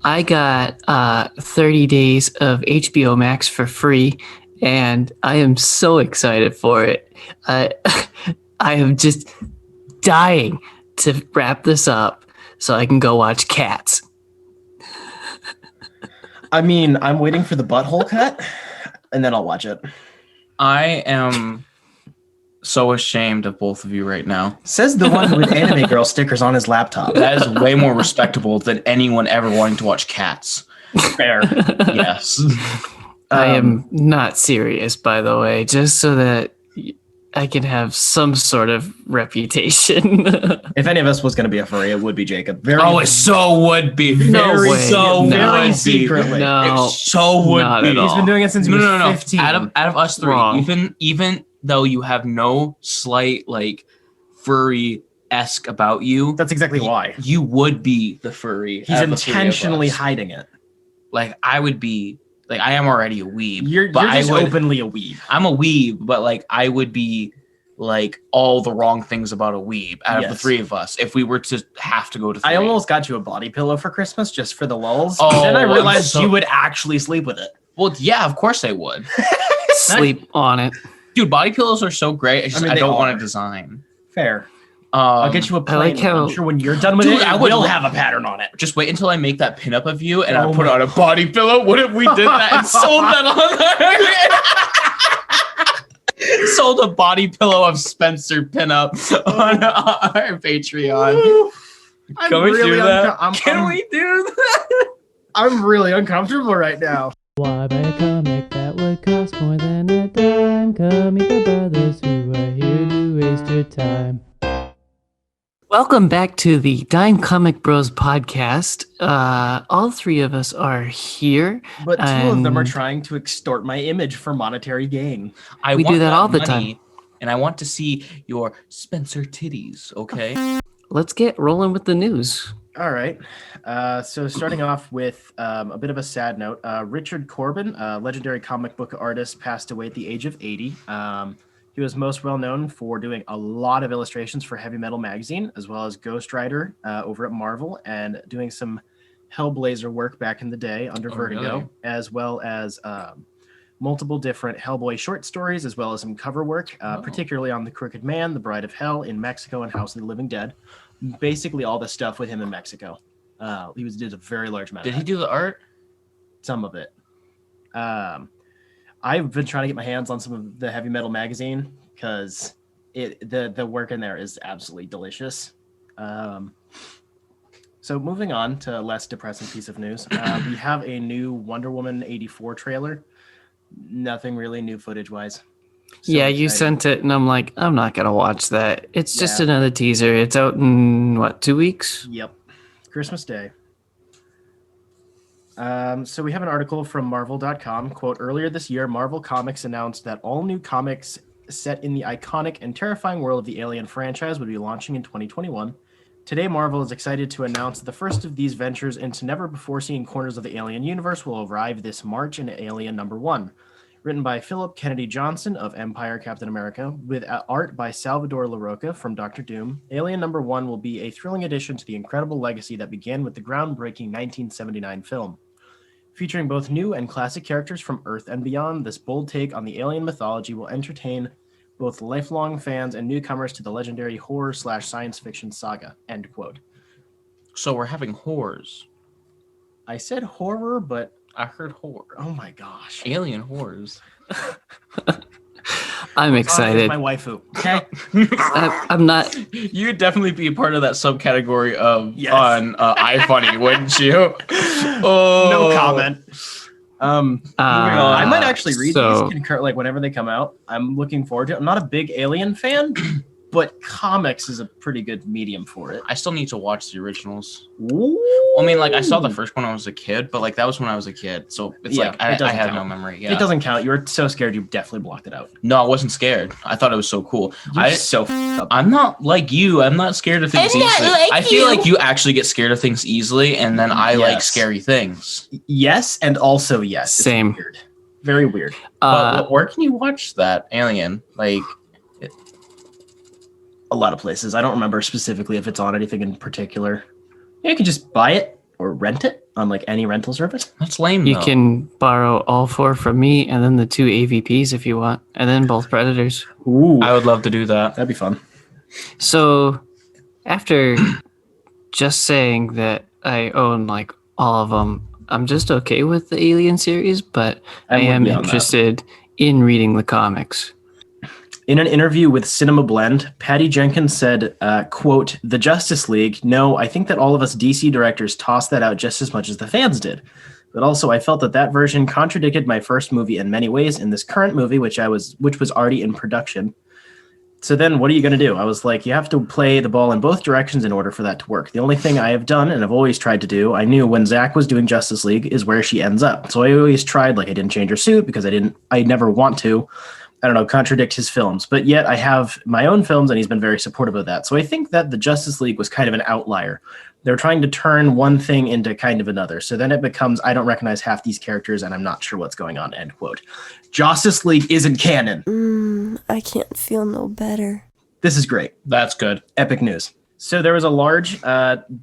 I got 30 days of HBO Max for free, and I am so excited for it. I I am just dying to wrap this up so I can go watch Cats. I mean, I'm waiting for the butthole cut, and then I'll watch it. I am so ashamed of both of you right now. Says the one with anime girl stickers on his laptop. That is way more respectable than anyone ever wanting to watch Cats. Fair. Yes. I am not serious, by the way, just so that I can have some sort of reputation. If any of us was going to be a furry, it would be Jacob. It so would be. No Very way. so No. would secretly. be. No, It so would not be. at all. He's been doing it since he was 15. Out of us three, Wrong. even though you have no slight like furry-esque about you, That's exactly why. you would be the furry. He's out of the three of intentionally us. hiding it. Like I would be. Like I am already a weeb. You're but just I would, openly a weeb. I'm a weeb, but like I would be like all the wrong things about a weeb out of the Yes. three of us if we were to have to go to three. I almost got you a body pillow for Christmas just for the lulz. Oh, then I I'm realized so- you would actually sleep with it. Well, yeah, of course I would. Sleep on it. Dude, body pillows are so great. It's just, I they don't are. want to design. Fair. I'll get you a I plain like one. how- I'm sure when you're done with Dude, it, I it would will lo- have a pattern on it. Just wait until I make that pinup of you and Oh I put my- on a body pillow. What if we did that and sold that on sold a body pillow of Spencer pinup on our Patreon. I'm Can we really do that? I'm we do that? I'm really uncomfortable right now. Why buy a comic that would cost more than a dime? Come meet the brothers who are here to waste your time. Welcome back to the Dime Comic Bros podcast. All three of us are here. But two of them are And- trying to extort my image for monetary gain. I We do want that all the money, time. and I want to see your Spencer titties, okay? Let's get rolling with the news. All right. So starting off with a bit of a sad note, Richard Corben, a legendary comic book artist, passed away at the age of 80. He was most well known for doing a lot of illustrations for Heavy Metal magazine, as well as Ghost Rider over at Marvel, and doing some Hellblazer work back in the day under Vertigo, really? as well as multiple different Hellboy short stories, as well as some cover work, particularly on The Crooked Man, The Bride of Hell, In Mexico, and House of the Living Dead. Basically all the stuff with him in Mexico. He did a very large amount Did of he that. do the art? Some of it. I've been trying to get my hands on some of the Heavy Metal magazine because the work in there is absolutely delicious. So moving on to a less depressing piece of news, we have a new Wonder Woman 84 trailer. Nothing really new footage-wise. So yeah, you excited. sent it, and I'm like, I'm not going to watch that. It's just Yeah. another teaser. It's out in, 2 weeks? Yep. Christmas Day. So we have an article from Marvel.com. Quote, earlier this year, Marvel Comics announced that all new comics set in the iconic and terrifying world of the Alien franchise would be launching in 2021. Today, Marvel is excited to announce the first of these ventures into never-before-seen corners of the Alien universe will arrive this March in Alien #1. Written by Philip Kennedy Johnson of Empire Captain America, with art by Salvador Larroca from Doctor Doom, Alien #1 will be a thrilling addition to the incredible legacy that began with the groundbreaking 1979 film. Featuring both new and classic characters from Earth and beyond, this bold take on the alien mythology will entertain both lifelong fans and newcomers to the legendary horror/science fiction saga. End quote. So we're having whores. I said horror, but I heard whore. oh my gosh. Alien whores. I'm excited. My waifu. Okay. I'm not. You'd definitely be a part of that subcategory of Yes. on iFunny, wouldn't you? Oh, No comment. I might actually read so- these like whenever they come out. I'm looking forward to it. I'm not a big Alien fan, but comics is a pretty good medium for it. I still need to watch the originals. Ooh. I mean, like I saw the first one when I was a kid, but like that was when I was a kid, so it's Yeah, like it I doesn't have count. no memory. Yeah, It doesn't count. You were so scared you definitely blocked it out. No, I wasn't scared. I thought it was so cool. You're so up. I'm not like you. I'm not scared of things easily. I feel like you actually get scared of things easily, and then I like Yes. scary things. Yes, and also yes. It's Same. weird. Very weird. But where can you watch that Alien? Like, A lot of places. I don't remember specifically if it's on anything in particular. Yeah, you can just buy it or rent it. on like any rental service. That's lame. You though. can borrow all 4 from me, and then the 2 AVPs if you want, and then both Predators. Ooh, I would love to do that. that'd be fun. So, after just saying that I own like all of them, I'm just okay with the Alien series, but I I'm with am you on that. interested in reading the comics. In an interview with Cinema Blend, Patty Jenkins said, quote, "The Justice League, no, I think that all of us DC directors tossed that out just as much as the fans did. But also I felt that that version contradicted my first movie in many ways in this current movie, which was already in production. So then what are you going to do?" I was like, you have to play the ball in both directions in order for that to work. The only thing I have done and I've always tried to do, I knew when Zach was doing Justice League is where she ends up. So I always tried, like I didn't change her suit because I never want to, I don't know, contradict his films. But yet I have my own films and he's been very supportive of that. So I think that the Justice League was kind of an outlier. They're trying to turn one thing into kind of another. So then it becomes, I don't recognize half these characters and I'm not sure what's going on, end quote. Justice League isn't canon. I can't feel no better. This is great. That's good. Epic news. So there was a large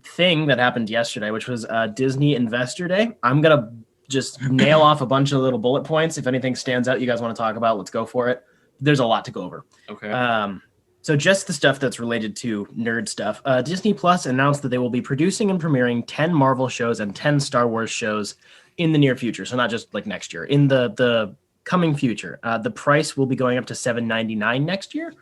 thing that happened yesterday, which was Disney Investor Day. I'm going to just nail off a bunch of little bullet points. If anything stands out you guys want to talk about, let's go for it. There's a lot to go over. Okay. So just the stuff that's related to nerd stuff. Disney Plus announced that they will be producing and premiering 10 Marvel shows and 10 Star Wars shows in the near future. So not just like next year, in the coming future. The price will be going up to $7.99 next year,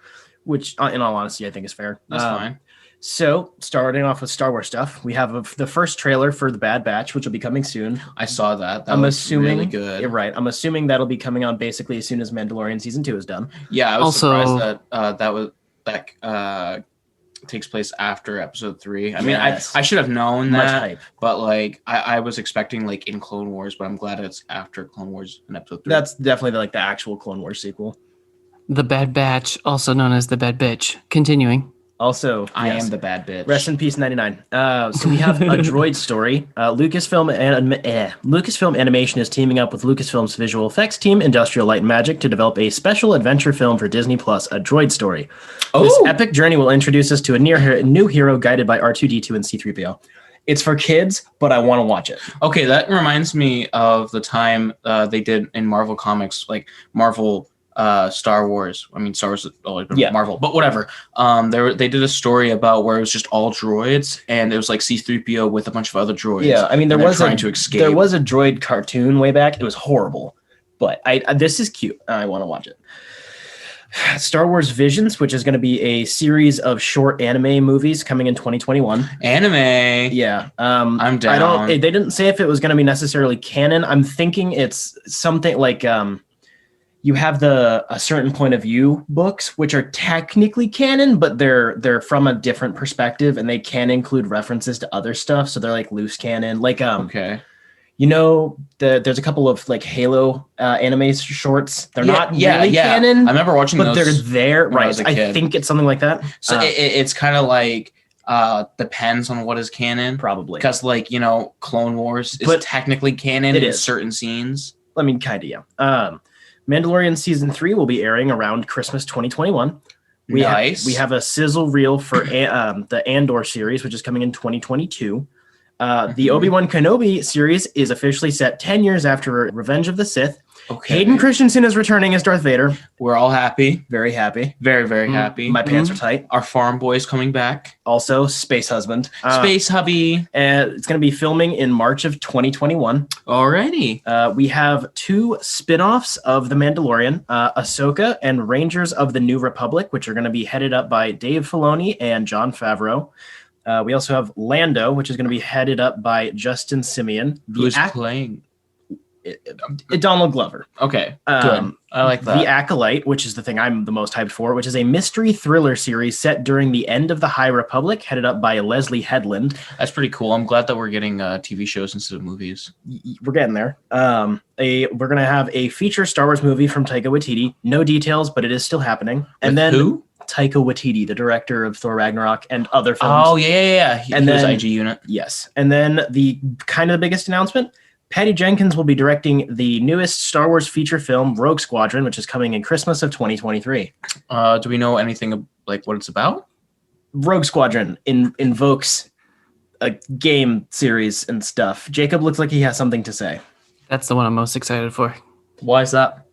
which in all honesty, I think is fair. That's fine. So starting off with Star Wars stuff, we have the first trailer for The Bad Batch, which will be coming soon. I saw that. I'm was assuming really good. You're right. I'm assuming that'll be coming on basically as soon as Mandalorian season 2 is done. Yeah, I was Also- surprised that takes place after episode 3. I mean, Yes. I should have known Much that, hype. but like I was expecting like in Clone Wars, but I'm glad it's after Clone Wars in episode 3. That's definitely like the actual Clone Wars sequel. The Bad Batch, also known as the Bad Bitch. Continuing. Also, I yes. am the bad bitch. Rest in peace, 99. So we have a droid story. Lucasfilm Animation is teaming up with Lucasfilm's visual effects team, Industrial Light and Magic, to develop a special adventure film for Disney Plus, a droid story. This epic journey will introduce us to a new hero guided by R2-D2 and C-3PO. It's for kids, but I want to watch it. Okay, that reminds me of the time they did in Marvel Comics, like Marvel Star Wars. I mean, Star Wars has always been Marvel, but whatever. They did a story about where it was just all droids, and it was like C-3PO with a bunch of other droids. Yeah, I mean, there was trying to escape. There was a droid cartoon way back. It was horrible, but this is cute. I want to watch it. Star Wars Visions, which is going to be a series of short anime movies coming in 2021. Anime. Yeah, I'm down. They didn't say if it was going to be necessarily canon. I'm thinking it's something like you have a certain point of view books, which are technically canon, but they're from a different perspective, and they can include references to other stuff. So they're like loose canon. Like Okay. you know, there's a couple of like Halo anime shorts. They're not really canon. I remember watching but those, they're there. when I Right. was a I kid. think it's something like that. So it's kind of like depends on what is canon. Probably. Because like, you know, Clone Wars is But technically canon it in is. certain scenes. I mean, kind of, yeah. Mandalorian season 3 will be airing around Christmas 2021. Nice. We have a sizzle reel for the Andor series, which is coming in 2022. The Obi-Wan Kenobi series is officially set 10 years after Revenge of the Sith. Okay. Hayden Christensen is returning as Darth Vader. We're all happy. Very happy. Very, very happy. My pants are tight. Our farm boy's coming back. Also, Space Husband. Space hubby. And it's going to be filming in March of 2021. Alrighty. We have 2 spin-offs of The Mandalorian, Ahsoka and Rangers of the New Republic, which are going to be headed up by Dave Filoni and Jon Favreau. We also have Lando, which is going to be headed up by Justin Simeon. Who's playing? Donald Glover. Okay, good. I like that. The Acolyte, which is the thing I'm the most hyped for, which is a mystery thriller series set during the end of the High Republic, headed up by Leslie Headland. That's pretty cool. I'm glad that we're getting TV shows instead of movies. We're getting there. We're going to have a feature Star Wars movie from Taika Waititi. No details, but it is still happening. And then who? Taika Waititi, the director of Thor Ragnarok and other films. Oh, yeah. He was then- IG Unit. Yes. And then the kind of the biggest announcement, Patty Jenkins will be directing the newest Star Wars feature film, Rogue Squadron, which is coming in Christmas of 2023. Do we know anything like what it's about? Rogue Squadron invokes a game series and stuff. Jacob looks like he has something to say. That's the one I'm most excited for. Why is that?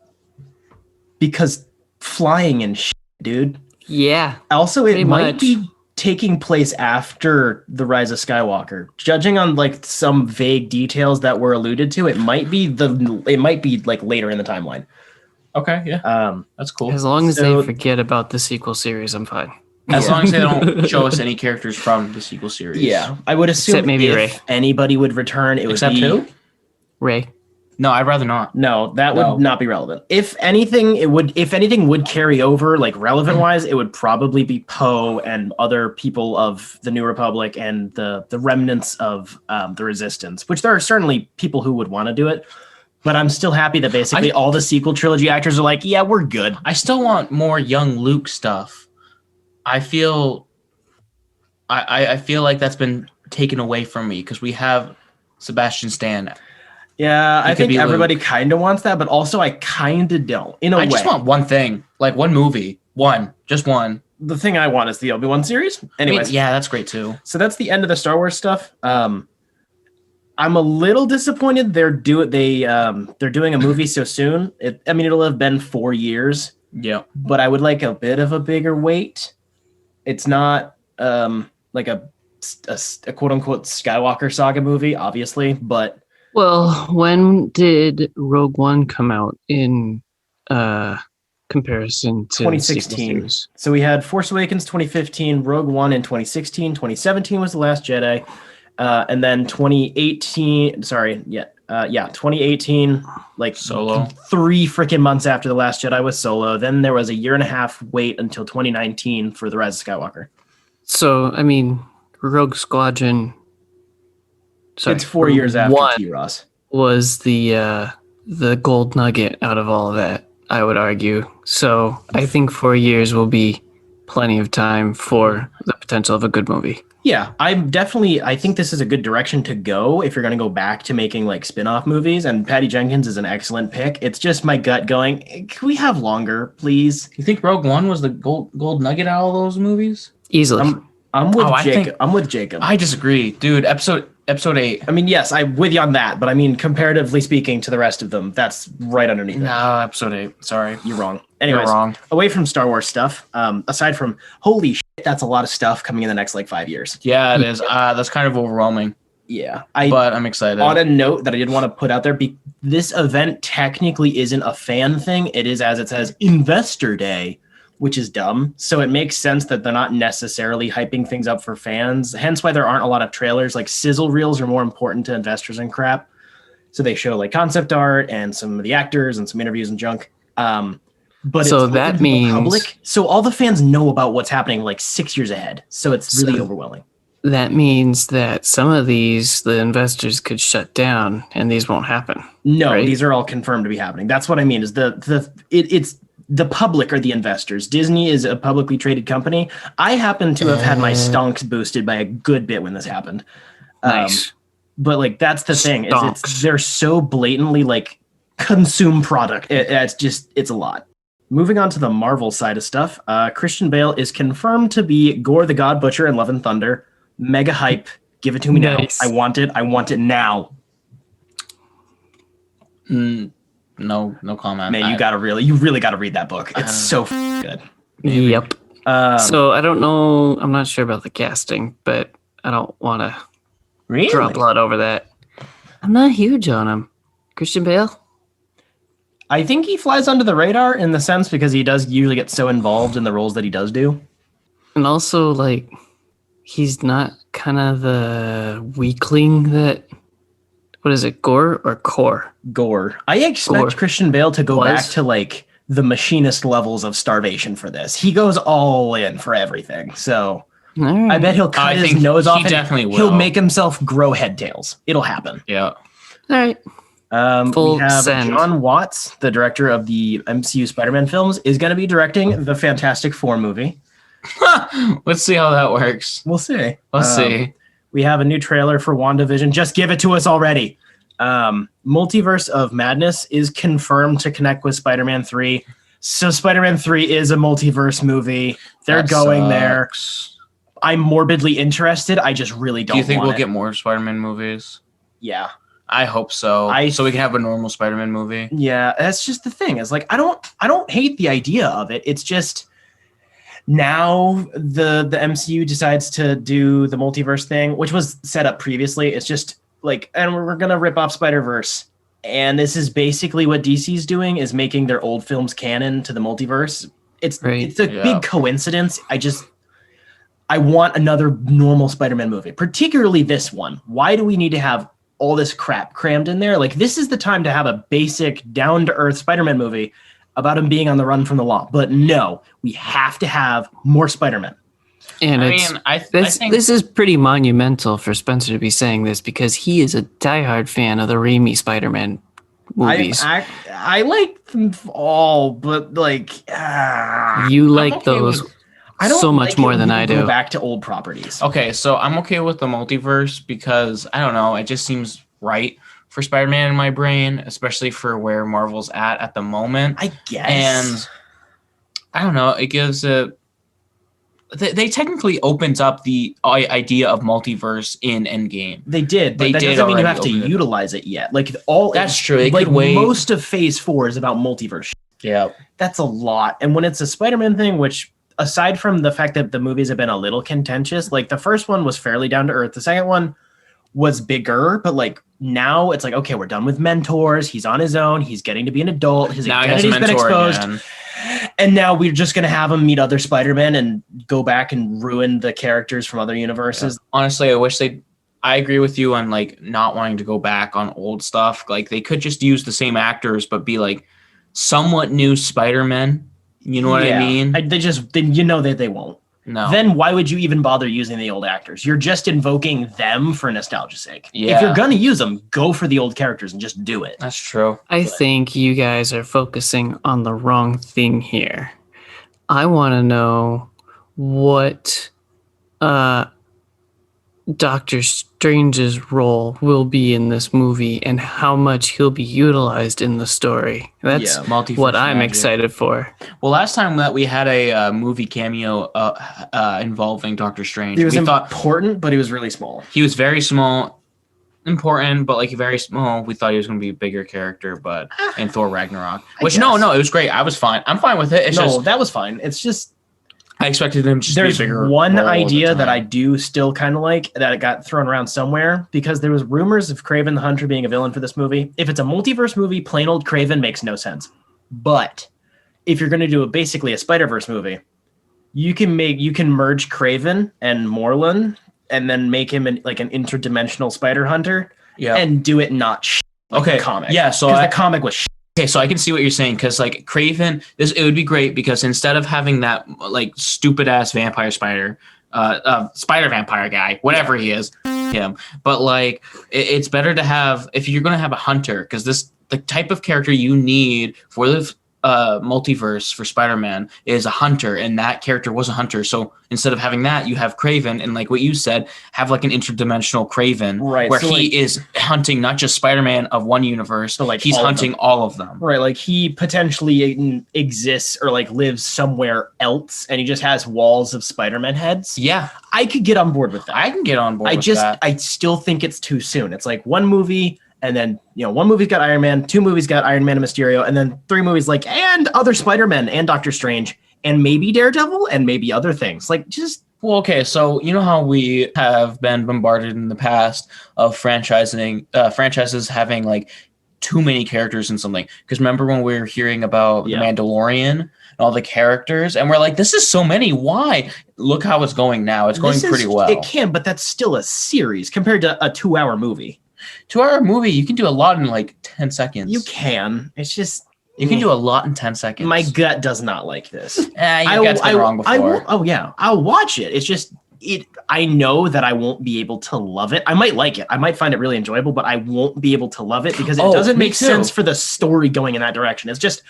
Because flying and shit, dude. Yeah. Also, it pretty might much. be taking place after The Rise of Skywalker. Judging on like some vague details that were alluded to, it might be like later in the timeline. Okay, yeah. That's cool. As long as So- they forget about the sequel series, I'm fine. As long as they don't show us any characters from the sequel series. Yeah, I would assume Except maybe if Rey. anybody would return, it Except would be who? Ray. No, I'd rather not. No, that No. would not be relevant. If anything, if anything would carry over, like relevant wise, it would probably be Poe and other people of the New Republic and the remnants of the Resistance, which there are certainly people who would want to do it. But I'm still happy that basically all the sequel trilogy actors are like, yeah, we're good. I still want more young Luke stuff. I feel like that's been taken away from me because we have Sebastian Stan. Yeah, I could think be everybody Luke. kind of wants that, but also I kind of don't. In a way, I just want one thing, like one movie, just one. the thing I want is the Obi-Wan series. Anyways, I mean, yeah, that's great too. so that's the end of the Star Wars stuff. I'm a little disappointed they're doing a movie so soon. It'll have been 4 years, Yeah, but I would like a bit of a bigger wait. It's not like a quote unquote Skywalker saga movie, obviously, but Well, when did Rogue One come out in comparison to 2016. So we had Force Awakens 2015, Rogue One in 2016, 2017 was The Last Jedi, and then 2018. 2018, like Solo. 3 freaking months after The Last Jedi was Solo. Then there was a 1.5 year wait until 2019 for The Rise of Skywalker. So, I mean, Rogue Squadron. Sorry, It's 4 years after One T-Ross. was the gold nugget out of all of that, I would argue. So I think 4 years will be plenty of time for the potential of a good movie. Yeah, I think this is a good direction to go if you're going to go back to making like spin-off movies, and Patty Jenkins is an excellent pick. It's just my gut going, can we have longer, please? You think Rogue One was the gold nugget out of all those movies? Easily. I'm with I Jacob. think- I'm with Jacob. I disagree, dude. Episode 8. I mean, yes, I'm with you on that, but I mean, comparatively speaking to the rest of them, that's right underneath it. No, episode 8. Sorry, You're wrong. you're Anyways, wrong. away from Star Wars stuff, aside from holy shit, that's a lot of stuff coming in the next like 5 years. Yeah, it is. That's kind of overwhelming, Yeah, but I'm excited. on a note that I did want to put out there, this event technically isn't a fan thing. It is, as it says, Investor Day, which is dumb. So it makes sense that they're not necessarily hyping things up for fans. Hence why there aren't a lot of trailers. Like sizzle reels are more important to investors and crap. So they show like concept art and some of the actors and some interviews and junk. But So it's that open to the means- public. So all the fans know about what's happening like 6 years ahead. So it's really So- overwhelming. That means that some of these, the investors could shut down and these won't happen. No, Right. these are all confirmed to be happening. That's what I mean. Is it's the public are the investors. Disney is a publicly traded company. I happen to have had my stonks boosted by a good bit when this happened. Nice. But like that's the thing is Stonks. they're so blatantly like consume product. It's a lot. Moving on to the Marvel side of stuff, Christian Bale is confirmed to be Gore the God Butcher in Love and Thunder. Mega hype. Give it to me Nice. now. I want it. I want it now. No comment. Man, you really gotta read that book. It's so good. Yep. Um, So I don't know. I'm not sure about the casting, but I don't want to really? draw blood over that. I'm not huge on him. Christian Bale? I think he flies under the radar in the sense because he does usually get so involved in the roles that he does do. And also, like, he's not kind of the weakling that. What is it, Gore or Core? Gore. I expect Gore. Christian Bale to go Was. back to like the machinist levels of starvation for this. He goes all in for everything. So All right. I bet he'll cut I his think nose he off and definitely will. he'll make himself grow head tails. It'll happen. Yeah. All right. Full We have send. John Watts, the director of the MCU Spider-Man films, is going to be directing the Fantastic Four movie. Let's see how that works. We'll see. Let's see. We have a new trailer for WandaVision. Just give it to us already. Multiverse of Madness is confirmed to connect with Spider-Man 3. So Spider-Man 3 is a multiverse movie. They're That going there. sucks. I'm morbidly interested. I just really don't. Do you think we'll it. get more Spider-Man movies? Yeah, I hope so. So we can have a normal Spider-Man movie. Yeah, that's just the thing. Is like I don't hate the idea of it. It's just now the MCU decides to do the multiverse thing, which was set up previously. It's just like, and we're gonna rip off Spider-Verse. And this is basically what DC's doing, is making their old films canon to the multiverse. It's a big coincidence. I want another normal Spider-Man movie, particularly this one. Why do we need to have all this crap crammed in there? Like, this is the time to have a basic, down-to-earth Spider-Man movie about him being on the run from the law. But no, we have to have more Spider-Man. And I think this is pretty monumental for Spencer to be saying this, because he is a diehard fan of the Raimi Spider-Man movies. I like them all, but like you like those so much more than I do. Go back to old properties. Okay, so I'm okay with the multiverse because I don't know, it just seems right for Spider-Man in my brain, especially for where Marvel's at the moment. I guess. And I don't know, it gives it. They technically opened up the idea of multiverse in Endgame. They did, but that doesn't mean you have to utilize it yet. Like that's true. Like most of Phase 4 is about multiverse. Yeah, that's a lot. And when it's a Spider-Man thing, which aside from the fact that the movies have been a little contentious, like the first one was fairly down to earth. The second one was bigger, but like now it's like, okay, we're done with mentors. He's on his own. He's getting to be an adult. His identity's been exposed. Again. And now we're just going to have him meet other Spider-Men and go back and ruin the characters from other universes. Yeah. Honestly, I agree with you on like not wanting to go back on old stuff. Like they could just use the same actors, but be like somewhat new Spider-Men. You know what I mean? You know that they won't. No. Then why would you even bother using the old actors? You're just invoking them for nostalgia's sake. Yeah. If you're going to use them, go for the old characters and just do it. That's true. I think you guys are focusing on the wrong thing here. I want to know what Doctor Strange's role will be in this movie and how much he'll be utilized in the story. That's what I'm excited for. Well, last time that we had a movie cameo involving Doctor Strange, he was important, but he was really small. He was very small, important, but like very small. We thought he was going to be a bigger character, but in Thor Ragnarok, no, it was great. I was fine. I'm fine with it. That was fine. It's just. I expected him to be a bigger. There's one idea that I do still kind of like that got thrown around somewhere, because there was rumors of Kraven the Hunter being a villain for this movie. If it's a multiverse movie, plain old Kraven makes no sense. But if you're going to do basically a Spider-Verse movie, you can merge Kraven and Morlun and then make him an interdimensional Spider Hunter and do it not like the comic. Yeah, so the comic was Okay, so I can see what you're saying, because like Kraven, it would be great because instead of having that like stupid ass vampire spider vampire guy, whatever he is, him, but like it's better to have, if you're gonna have a hunter, because the type of character you need for the multiverse for Spider-Man is a hunter, and that character was a hunter. So instead of having that, you have Kraven, and like what you said, have like an interdimensional Kraven, right? Where he is hunting not just Spider-Man of one universe, so like he's hunting all of them, right? Like he potentially exists or like lives somewhere else, and he just has walls of Spider-Man heads. Yeah, I could get on board with that. I can get on board. I still think it's too soon. It's like one movie. And then, one movie's got Iron Man, 2 movies got Iron Man and Mysterio, and then 3 movies and other Spider-Men and Doctor Strange, and maybe Daredevil, and maybe other things. Well, okay, so you know how we have been bombarded in the past of franchises having like too many characters in something. Because remember when we were hearing about The Mandalorian and all the characters, and we're like, this is so many. Why? Look how it's going now. It's going pretty well. It can, but that's still a series compared to a 2-hour movie. 2-hour movie, you can do a lot in like 10 seconds. You can. It's just you can do a lot in 10 seconds. My gut does not like this. Your gut's been wrong before. I'll watch it. It's just I know that I won't be able to love it. I might like it. I might find it really enjoyable, but I won't be able to love it because it doesn't make sense for the story going in that direction. It's just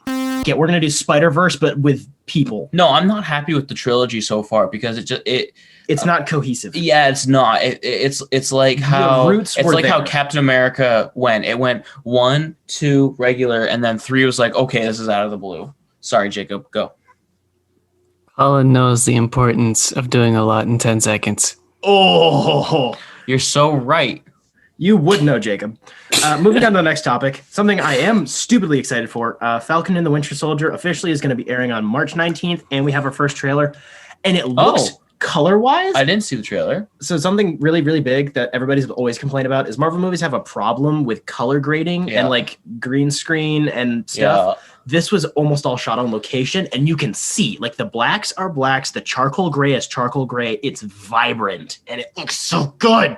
we're gonna do Spider-Verse, but with people. No, I'm not happy with the trilogy so far because it's not cohesive. Yeah, it's not. It's like how how Captain America went. It went 1, 2 regular, and then 3 was like, okay, this is out of the blue. Sorry, Jacob, go. Holland knows the importance of doing a lot in 10 seconds. Oh, You're so right. you would know, Jacob. Moving on to the next topic, something I am stupidly excited for. Falcon and the Winter Soldier officially is going to be airing on March 19th, and we have our first trailer. And it looks color-wise. I didn't see the trailer. So something really, really big that everybody's always complained about is Marvel movies have a problem with color grading and like green screen and stuff. Yeah. This was almost all shot on location, and you can see like the blacks are blacks, the charcoal gray is charcoal gray. It's vibrant, and it looks so good.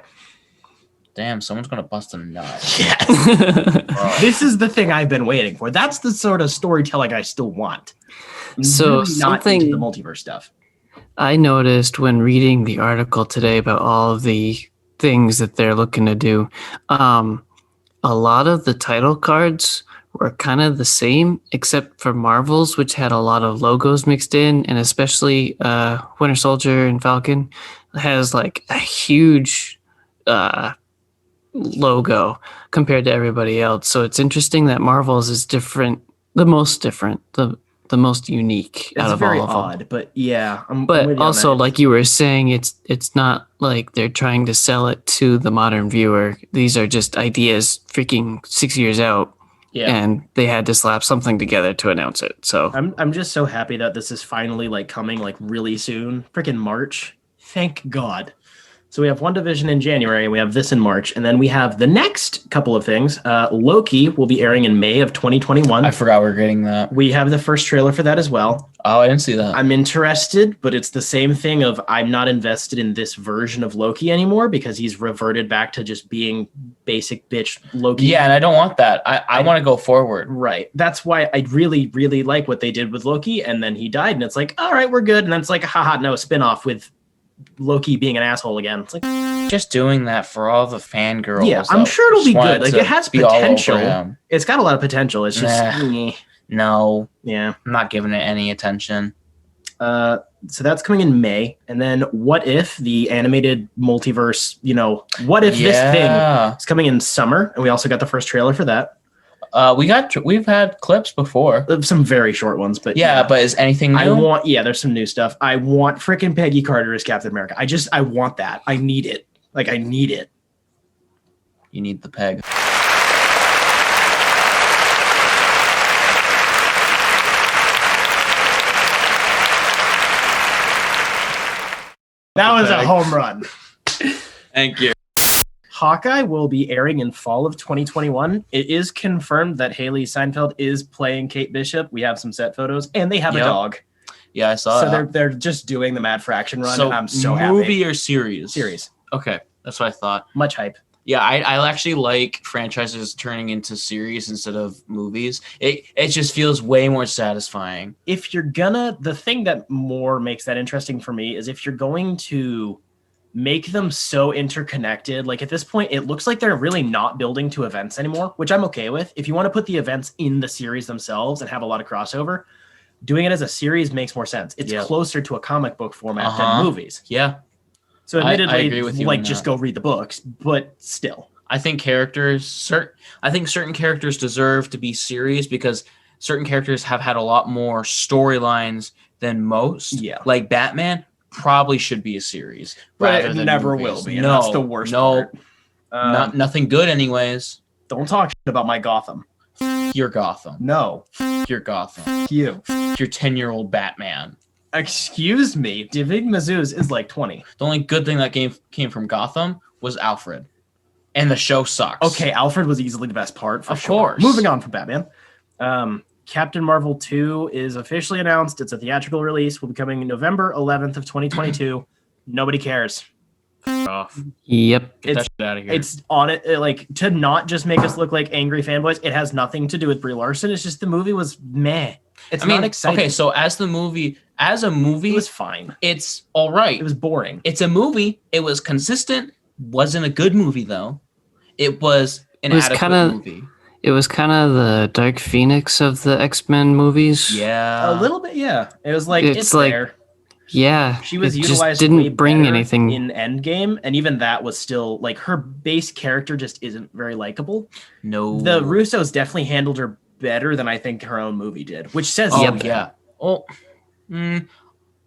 Damn, someone's gonna bust a nut. Yes. This is the thing I've been waiting for. That's the sort of storytelling I still want. So really not into the multiverse stuff. I noticed when reading the article today about all of the things that they're looking to do, a lot of the title cards were kind of the same, except for Marvel's, which had a lot of logos mixed in, and especially Winter Soldier and Falcon has like a huge logo compared to everybody else. So it's interesting that Marvel's is different, the most unique out of all of them. It's very odd, but yeah. But also, like you were saying, it's not like they're trying to sell it to the modern viewer. These are just ideas freaking 6 years out. Yeah. And they had to slap something together to announce it. So I'm just so happy that this is finally like coming like really soon. Freaking March. Thank God. So we have WandaVision in January, and we have this in March, and then we have the next couple of things. Loki will be airing in May of 2021. I forgot we're getting that. We have the first trailer for that as well. Oh, I didn't see that. I'm interested, but it's the same thing of I'm not invested in this version of Loki anymore because he's reverted back to just being basic bitch Loki. Yeah, and I don't want that. I want to go forward. Right. That's why I really, really like what they did with Loki, and then he died, and it's like, all right, we're good. And then it's like, haha, no, spinoff with Loki being an asshole again. It's like just doing that for all the fangirls. Yeah, I'm sure it'll be good. Like it has potential. It's got a lot of potential. It's just no. Yeah, I'm not giving it any attention. So that's coming in May, and then What If, the animated multiverse? What if this thing is coming in summer? And we also got the first trailer for that. We've had clips before, some very short ones, but but is anything new? There's some new stuff. I want freaking Peggy Carter as Captain America. I want that. I need it. I need it. You need the peg. That was a home run. Thank you. Hawkeye will be airing in fall of 2021. It is confirmed that Haley Steinfeld is playing Kate Bishop. We have some set photos, and they have a dog. Yeah, I saw that. So they're just doing the Mad Fraction run, and I'm so happy. Movie or series? Series. Okay, that's what I thought. Much hype. Yeah, I actually like franchises turning into series instead of movies. It just feels way more satisfying. If you're the thing that more makes that interesting for me is if you're going to make them so interconnected. Like at this point, it looks like they're really not building to events anymore, which I'm okay with. If you want to put the events in the series themselves and have a lot of crossover, doing it as a series makes more sense. It's closer to a comic book format than movies. Yeah. So admittedly, I agree with you just go read the books, but still. I think certain characters deserve to be series because certain characters have had a lot more storylines than most. Yeah. Like Batman probably should be a series. But it never will be. And that's the worst part. Nothing good anyways. Don't talk about my Gotham. You're Gotham. No. You're Gotham. You. You're 10-year-old Batman. Excuse me. David Mazouz is like 20. The only good thing that came from Gotham was Alfred. And the show sucks. Okay, Alfred was easily the best part, for sure. Course. Moving on from Batman. Captain Marvel 2 is officially announced. It's a theatrical release. Will be coming November 11th of 2022. Nobody cares. Off. Yep. Get that shit out of here. It's on it, like, to not just make us look like angry fanboys. It has nothing to do with Brie Larson. It's just the movie was meh. It's not exciting. Okay, so as a movie, it was fine. It's all right. It was boring. It's a movie. It was consistent. Wasn't a good movie though. It was an adequate movie. It was kind of the Dark Phoenix of the X-Men movies. Yeah. A little bit, yeah. It was like, it's like, there. Yeah. She was just utilized didn't bring anything in Endgame, and even that was still, like, her base character just isn't very likable. No. The Russos definitely handled her better than I think her own movie did, which says something. Yeah. Oh,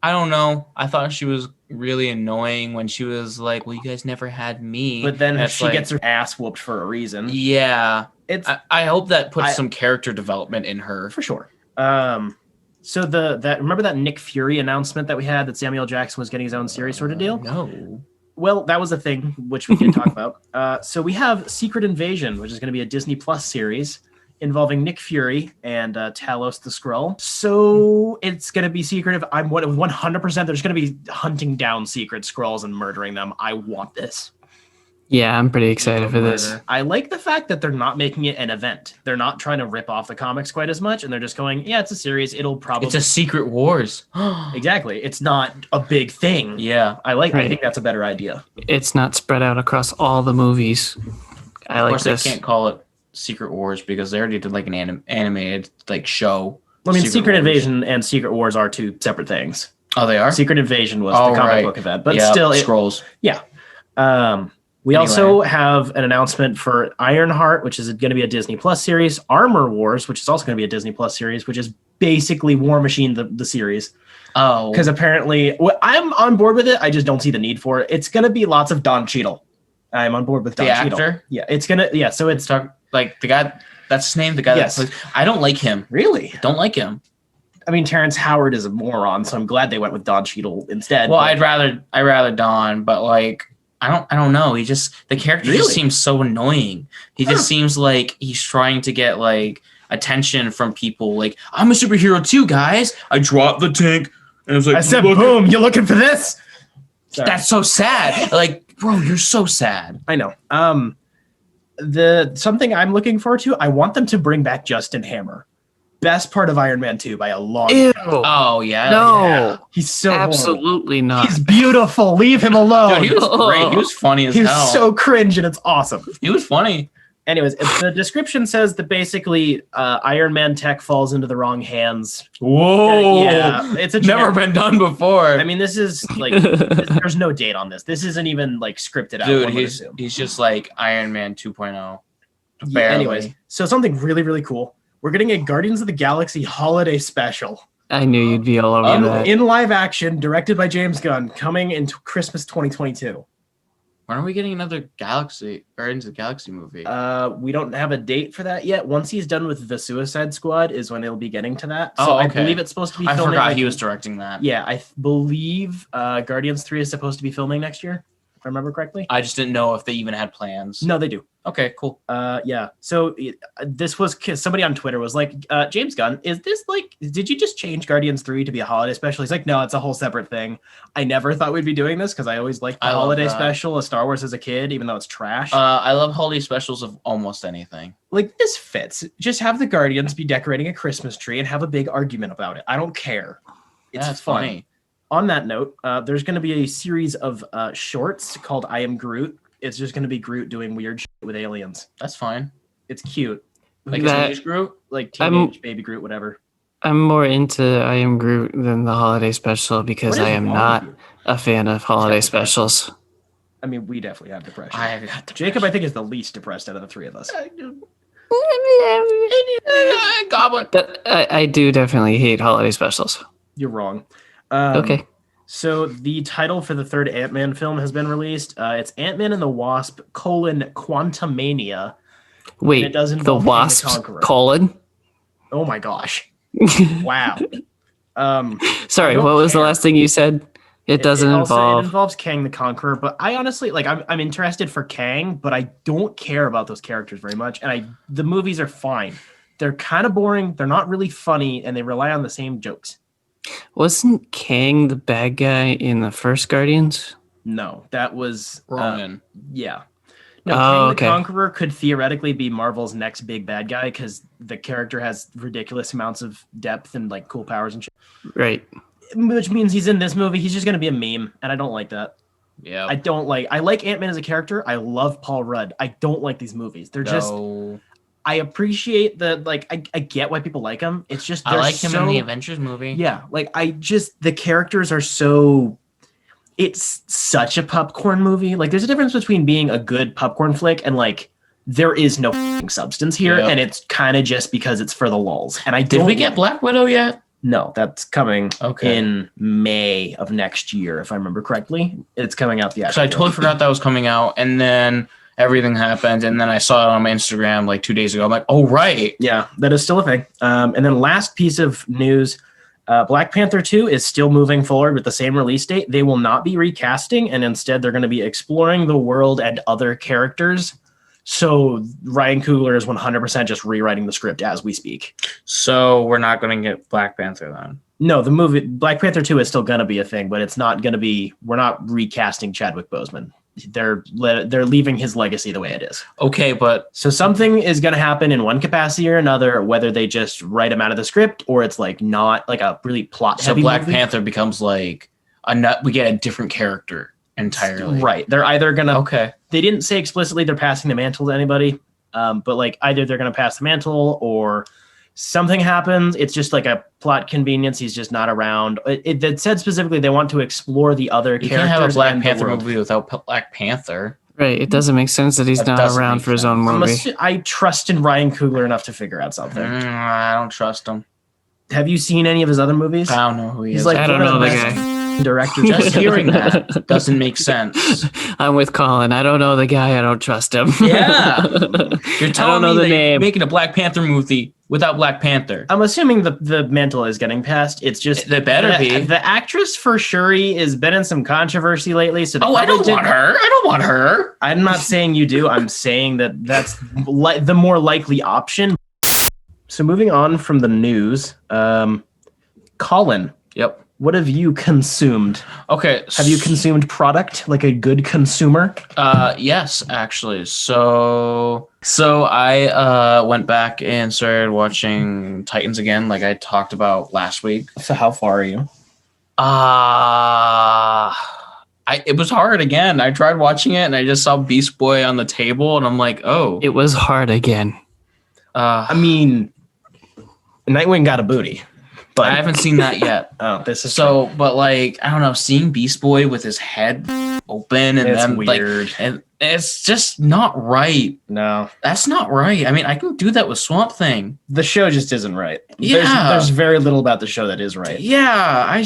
I don't know. I thought she was really annoying when she was like, "Well, you guys never had me." But then she like, gets her ass whooped for a reason. Yeah, It's I hope that puts some character development in her for sure. So remember that Nick Fury announcement that we had that Samuel Jackson was getting his own series sort of deal? No. Well, that was a thing which we did talk about. So we have Secret Invasion, which is going to be a Disney Plus series involving Nick Fury and Talos the Skrull. So it's going to be secretive. I'm 100% there's going to be hunting down secret Skrulls and murdering them. I want this. Yeah, I'm pretty excited for this. I like the fact that they're not making it an event. They're not trying to rip off the comics quite as much, and they're just going, yeah, it's a series. It'll probably... It's a Secret Wars. Exactly. It's not a big thing. Yeah. I think that's a better idea. It's not spread out across all the movies. I like this. Of course, they can't call it Secret Wars because they already did like an animated like show. I mean, Secret Invasion and Secret Wars are two separate things. Oh, they are? Secret Invasion was the comic book event, but still... Scrolls. Yeah. We also have an announcement for Ironheart, which is going to be a Disney Plus series. Armor Wars, which is also going to be a Disney Plus series, which is basically War Machine, the series. Oh. Because apparently, I'm on board with it. I just don't see the need for it. It's going to be lots of Don Cheadle. I'm on board with Don Cheadle. The actor? Yeah, it's going to... Yeah, so it's... Like the guy... That's his name? The guy that plays... I don't like him. Really? Don't like him. I mean, Terrence Howard is a moron, so I'm glad they went with Don Cheadle instead. Well, I'd rather Don, but like... I don't know. The character just seems so annoying. He just seems like he's trying to get like attention from people. Like, I'm a superhero too, guys. I dropped the tank and it was like, I said, boom, you looking for this? Sorry. That's so sad. Like, bro, you're so sad. I know. Something I'm looking forward to, I want them to bring back Justin Hammer. Best part of Iron Man 2 by a long Ew. shot. Oh, yeah. No. Yeah. He's so absolutely horrible. not. He's beautiful. Leave him alone. Dude, he was great. He was funny as hell. He's so cringe and it's awesome. He was funny. Anyways, the description says that basically Iron Man tech falls into the wrong hands. Whoa. Yeah. It's never been done before. I mean, this is like, there's no date on this. This isn't even like scripted out. Dude, he's just like Iron Man 2.0. Yeah, anyways, so something really, really cool. We're getting a Guardians of the Galaxy holiday special. I knew you'd be all over that. In live action, directed by James Gunn, coming in Christmas 2022. When are we getting another Guardians of the Galaxy movie? We don't have a date for that yet. Once he's done with the Suicide Squad is when he'll be getting to that. So okay. I believe it's supposed to be filming. I forgot he was directing that. Yeah, I believe Guardians 3 is supposed to be filming next year, if I remember correctly. I just didn't know if they even had plans. No, they do. Okay, cool. Yeah. So this was somebody on Twitter was like, James Gunn, is this like, did you just change Guardians 3 to be a holiday special? He's like, no, it's a whole separate thing. I never thought we'd be doing this because I always liked the holiday special of Star Wars as a kid, even though it's trash. I love holiday specials of almost anything. Like this fits. Just have the Guardians be decorating a Christmas tree and have a big argument about it. I don't care. It's funny. On that note, there's going to be a series of shorts called I Am Groot. It's just going to be Groot doing weird shit with aliens. That's fine. It's cute. Like teenage Groot? Like teenage baby Groot, whatever. I'm more into I Am Groot than the holiday special because I am not a fan of holiday specials. I mean, we definitely have depression. I have depression. Jacob, I think, is the least depressed out of the three of us. Goblin. But I do definitely hate holiday specials. You're wrong. Okay. So the title for the third Ant-Man film has been released. It's Ant-Man and the Wasp: Quantumania. Wait, it does the involve Wasp: Oh my gosh! Wow. Sorry, what was the last thing you said? It doesn't involve. It involves Kang the Conqueror, but I honestly I'm interested for Kang, but I don't care about those characters very much. And the movies are fine. They're kind of boring. They're not really funny, and they rely on the same jokes. Wasn't Kang the bad guy in the first Guardians? No, that was Ronan. Yeah. No, Kang the Conqueror could theoretically be Marvel's next big bad guy because the character has ridiculous amounts of depth and like cool powers and shit. Right. Which means he's in this movie. He's just going to be a meme, and I don't like that. Yeah. I like Ant-Man as a character. I love Paul Rudd. I don't like these movies. They're just... I appreciate I get why people like him. It's just I like him in the Avengers movie. Yeah, the characters are so. It's such a popcorn movie. Like, there's a difference between being a good popcorn flick and there is no substance here, and it's kind of just because it's for the lulz. And Did we get Black Widow yet? No, that's coming Okay. in May of next year, if I remember correctly. It's coming out the So I totally forgot that was coming out, and then everything happened, and then I saw it on my Instagram like 2 days ago. I'm like, oh right. Yeah, that is still a thing. And then last piece of news, Black Panther 2 is still moving forward with the same release date. They will not be recasting, and instead they're going to be exploring the world and other characters. So Ryan Coogler is 100% just rewriting the script as we speak. So we're not going to get Black Panther then. No, the movie Black Panther 2 is still going to be a thing, but it's not going to be. We're not recasting Chadwick Boseman. They're leaving his legacy the way it is. Okay, but So something is going to happen in one capacity or another, whether they just write him out of the script or it's like not like a really plot so heavy Black movie. Panther becomes like we get a different character entirely. Right. They're either going to. Okay. They didn't say explicitly they're passing the mantle to anybody, but like either they're going to pass the mantle or something happens. It's just like a plot convenience. He's just not around. It said specifically they want to explore the other You characters. can't have a Black and the Panther world. movie without Black Panther. Right. It doesn't make sense that he's That not doesn't around make for his own sense. movie. I trust in Ryan Coogler enough to figure out something. I don't trust him. Have you seen any of his other movies? I don't know who he He's is. like I don't one of know the best guy. directors. Just hearing that doesn't make sense. I'm with Colin. I don't know the guy. I don't trust him. Yeah. You're I telling don't know me the that you're name. making a Black Panther movie without Black Panther. I'm assuming the mantle is getting passed. It's just They better be. The actress for Shuri has been in some controversy lately. So Oh, I don't want her. I don't want her. I'm not saying you do. I'm saying that that's the more likely option. So moving on from the news, Colin, Yep. what have you consumed? Okay. Have you consumed product like a good consumer? Yes, actually. So I went back and started watching Titans again, like I talked about last week. So how far are you? It was hard again. I tried watching it and I just saw Beast Boy on the table and I'm like, oh. It was hard again. I mean, Nightwing got a booty, but I haven't seen that yet. Oh, this is So, but like, I don't know, seeing Beast Boy with his head open and It's then weird. like, and it's just not right. no. That's not right. I mean, I can do that with Swamp Thing. The show just isn't right. Yeah. There's very little about the show that is right. Yeah,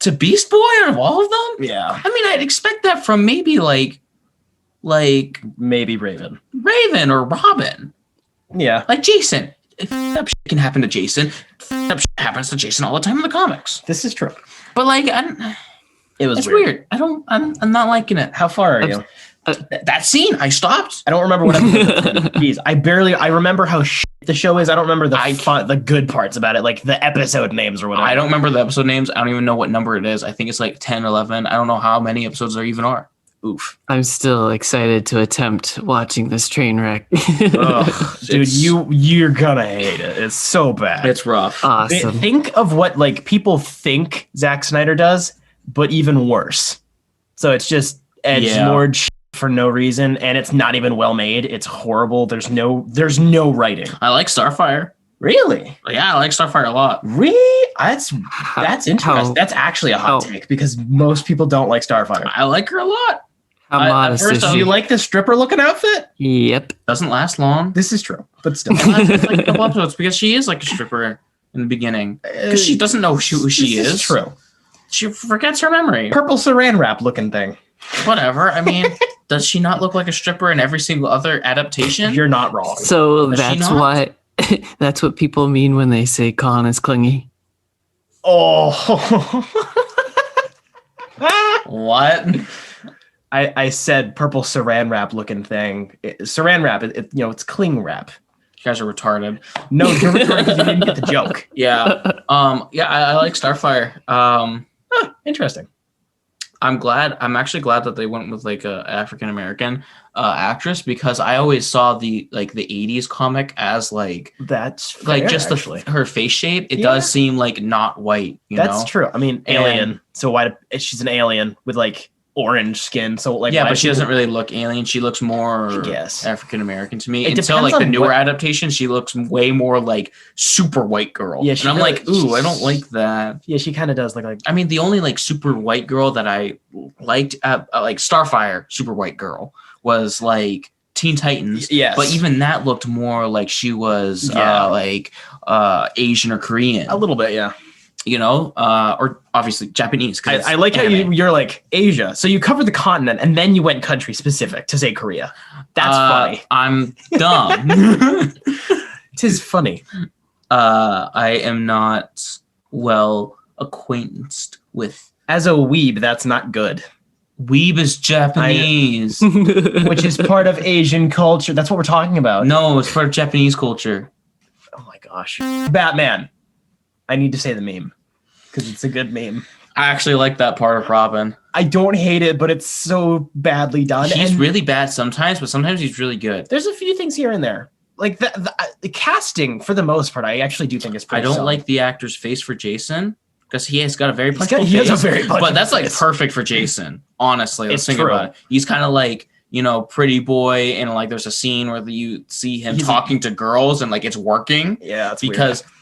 to Beast Boy out of all of them? Yeah. I mean, I'd expect that from maybe like Maybe Raven. Raven or Robin. Yeah. Like Jason. Up shit can happen to Jason. Up shit happens to Jason all the time in the comics. This is true. But like, It was it's weird. I'm not liking it. How far are you? That scene, I stopped. I don't remember what episode. Jeez, I remember how the show is. I don't remember the good parts about it, like the episode names or whatever. I don't remember the episode names. I don't even know what number it is. I think it's like 10, 11. I don't know how many episodes there even are. Oof. I'm still excited to attempt watching this train wreck. Ugh, dude, you're gonna hate it. It's so bad. It's rough. Awesome. Think of what like people think Zack Snyder does, but even worse. So it's just edgelord shit for no reason, and it's not even well made. It's horrible. There's no writing. I like Starfire. Really? Yeah, I like Starfire a lot. Really? That's interesting. That's actually a hot how- take because most people don't like Starfire. I like her a lot. How modest first is off, Do she? you like the stripper looking outfit? Yep. Doesn't last long. This is true, but still. It lasts like a couple episodes because she is like a stripper in the beginning. Because she doesn't know who she This is. true. She forgets her memory. Purple saran wrap looking thing. Whatever. I mean, does she not look like a stripper in every single other adaptation? You're not wrong. So Does she that's not? that's what people mean when they say Colin is clingy. Oh. What? I said purple saran wrap looking thing. Saran wrap, it's cling wrap. You guys are retarded. No, you're retarded because you didn't get the joke. Yeah. Yeah, I like Starfire. Interesting. I'm actually glad that they went with like a African American actress because I always saw the 80s comic as like That's like fair, just actually. her face shape. It Yeah. does seem like not white, you That's know? true. I mean, alien. So why? She's an alien with like orange skin. So like, Yeah, why but she people- doesn't really look alien. She looks more Yes. African American to me. It Until depends like the on newer what- adaptation, she looks way more like super white girl. Yeah, and she I'm really- like, ooh, I don't like that. Yeah, she kind of does look like. I mean, the only like super white girl that I liked, like Starfire, super white girl, was like Teen Titans. Yes. But even that looked more like she was Asian or Korean. A little bit, yeah. You know, or obviously Japanese. I like how you're like Asia. So you covered the continent and then you went country specific to say Korea. That's funny. I'm dumb. Tis funny. I am not well acquainted with. As a weeb, that's not good. Weeb is Japanese. Which is part of Asian culture. That's what we're talking about. No, it's part of Japanese culture. Oh my gosh. Batman. I need to say the meme because it's a good meme. I actually like that part of Robin. I don't hate it, but it's so badly done. He's really bad sometimes, but sometimes he's really good. There's a few things here and there. Like the casting, for the most part, I actually do think is pretty I don't solid. like the actor's face for Jason because he has got a very punchable face. He has a very punchable but that's like face. perfect for Jason. Honestly, let's think true. about it. He's kind of like, you know, pretty boy, and like there's a scene where you see him talking to girls, and like it's working. Yeah, that's because weird.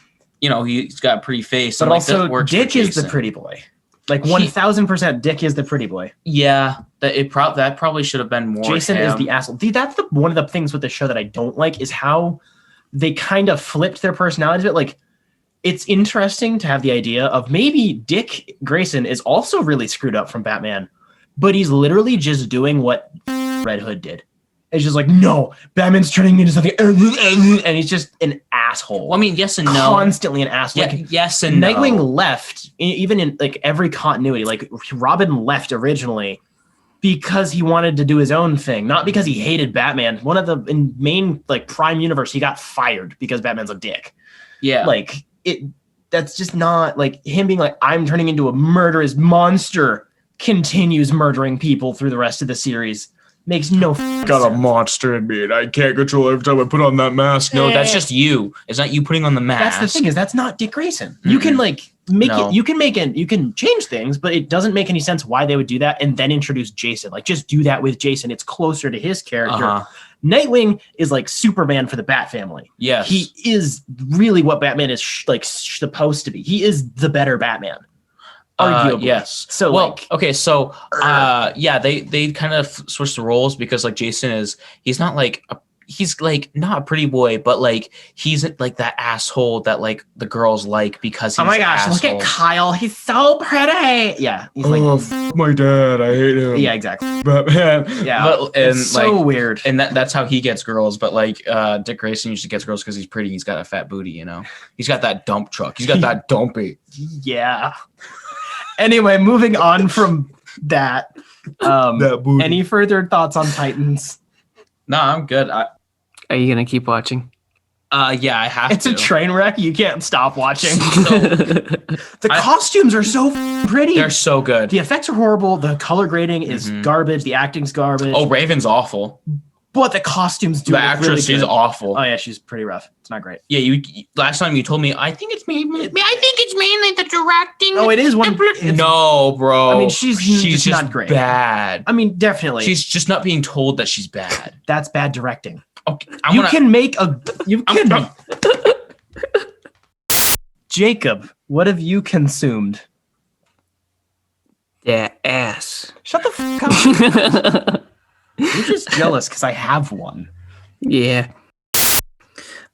You know he's got a pretty face. But and, like, also, that works Dick for is Jason. the pretty boy. Like 1000%, Dick is the pretty boy. Yeah, that probably should have been more. Jason him. is the asshole. That's one of the things with the show that I don't like is how they kind of flipped their personalities a bit. Like, it's interesting to have the idea of maybe Dick Grayson is also really screwed up from Batman, but he's literally just doing what Red Hood did. It's just like, no, Batman's turning into something, and he's just an asshole. Well, I mean, yes and no. Constantly an asshole. Yeah, Like, yes and Nightwing no. left, even in like every continuity. Like Robin left originally because he wanted to do his own thing, not because he hated Batman. One of the main like Prime Universe, he got fired because Batman's a dick. Yeah, Like that's just not like him being like, I'm turning into a murderous monster. Continues murdering people through the rest of the series. Makes no Got a monster in me, and I can't control it every time I put on that mask. no, that's just you. It's not you putting on the mask. That's the thing is that's not Dick Grayson. You can like make No. it. You can change things, but it doesn't make any sense why they would do that and then introduce Jason. Like just do that with Jason. It's closer to his character. Uh-huh. Nightwing is like Superman for the Bat family. Yes. He is really what Batman is supposed to be. He is the better Batman. Arguably. Yes. So well, like, okay, so yeah, they kind of switched the roles because like Jason he's not like he's like not a pretty boy, but like he's like that asshole that like the girls like because he's oh my gosh, look at Kyle. He's so pretty. Yeah. He's like, F my dad, I hate him. yeah, exactly. Batman. Yeah. But, and it's so like, weird. and that's how he gets girls. But like Dick Grayson usually gets girls because he's pretty. He's got a fat booty, you know. He's got that dump truck. He's got that dumpy. Yeah. Anyway, moving on from that. That booty. Any further thoughts on Titans? No, I'm good. Are you gonna keep watching? Yeah, I have It's to. a train wreck. You can't stop watching. So, The costumes are so pretty. they're so good. The effects are horrible. The color grading is garbage. The acting's garbage. Oh, Raven's awful. But the costumes do The look actress really is good. awful. Oh yeah, she's pretty rough. It's not great. Yeah, you last time you told me I think it's mainly the directing. No, it is one. No, bro. I mean, she's just not great. bad. I mean, definitely. She's just not being told that she's bad. That's bad directing. Okay, You can. Jacob, what have you consumed? Yeah, ass. Shut the fuck up. You're just jealous because I have one. Yeah.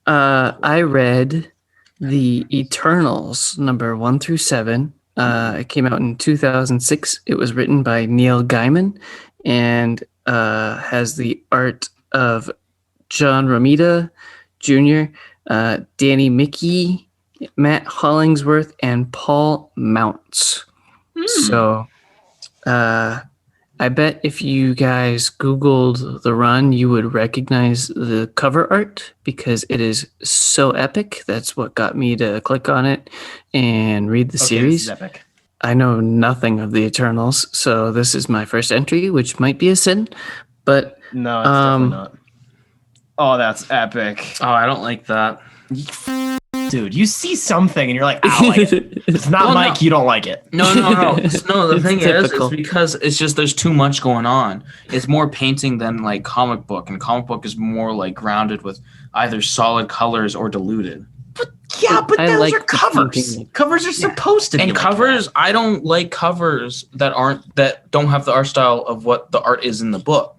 I read the Eternals number 1 through 7. It came out in 2006. It was written by Neil Gaiman and has the art of John Romita Jr., Danny Mickey, Matt Hollingsworth, and Paul Mounts. So I bet if you guys Googled the run, you would recognize the cover art because it is so epic. That's what got me to click on it and read the series. This is epic. I know nothing of the Eternals, so this is my first entry, which might be a sin, but No, it's definitely not. Oh, that's epic. Oh, I don't like that. Dude, you see something and you're like, I like it. It's not Well, Mike, no. you don't like it. No. No, the thing is, typical. it's because it's just there's too much going on. It's more painting than like comic book, and comic book is more like grounded with either solid colors or diluted. Yeah, but I those like are the covers. painting. Covers are supposed to be And like covers, that. I don't like covers that don't have the art style of what the art is in the book.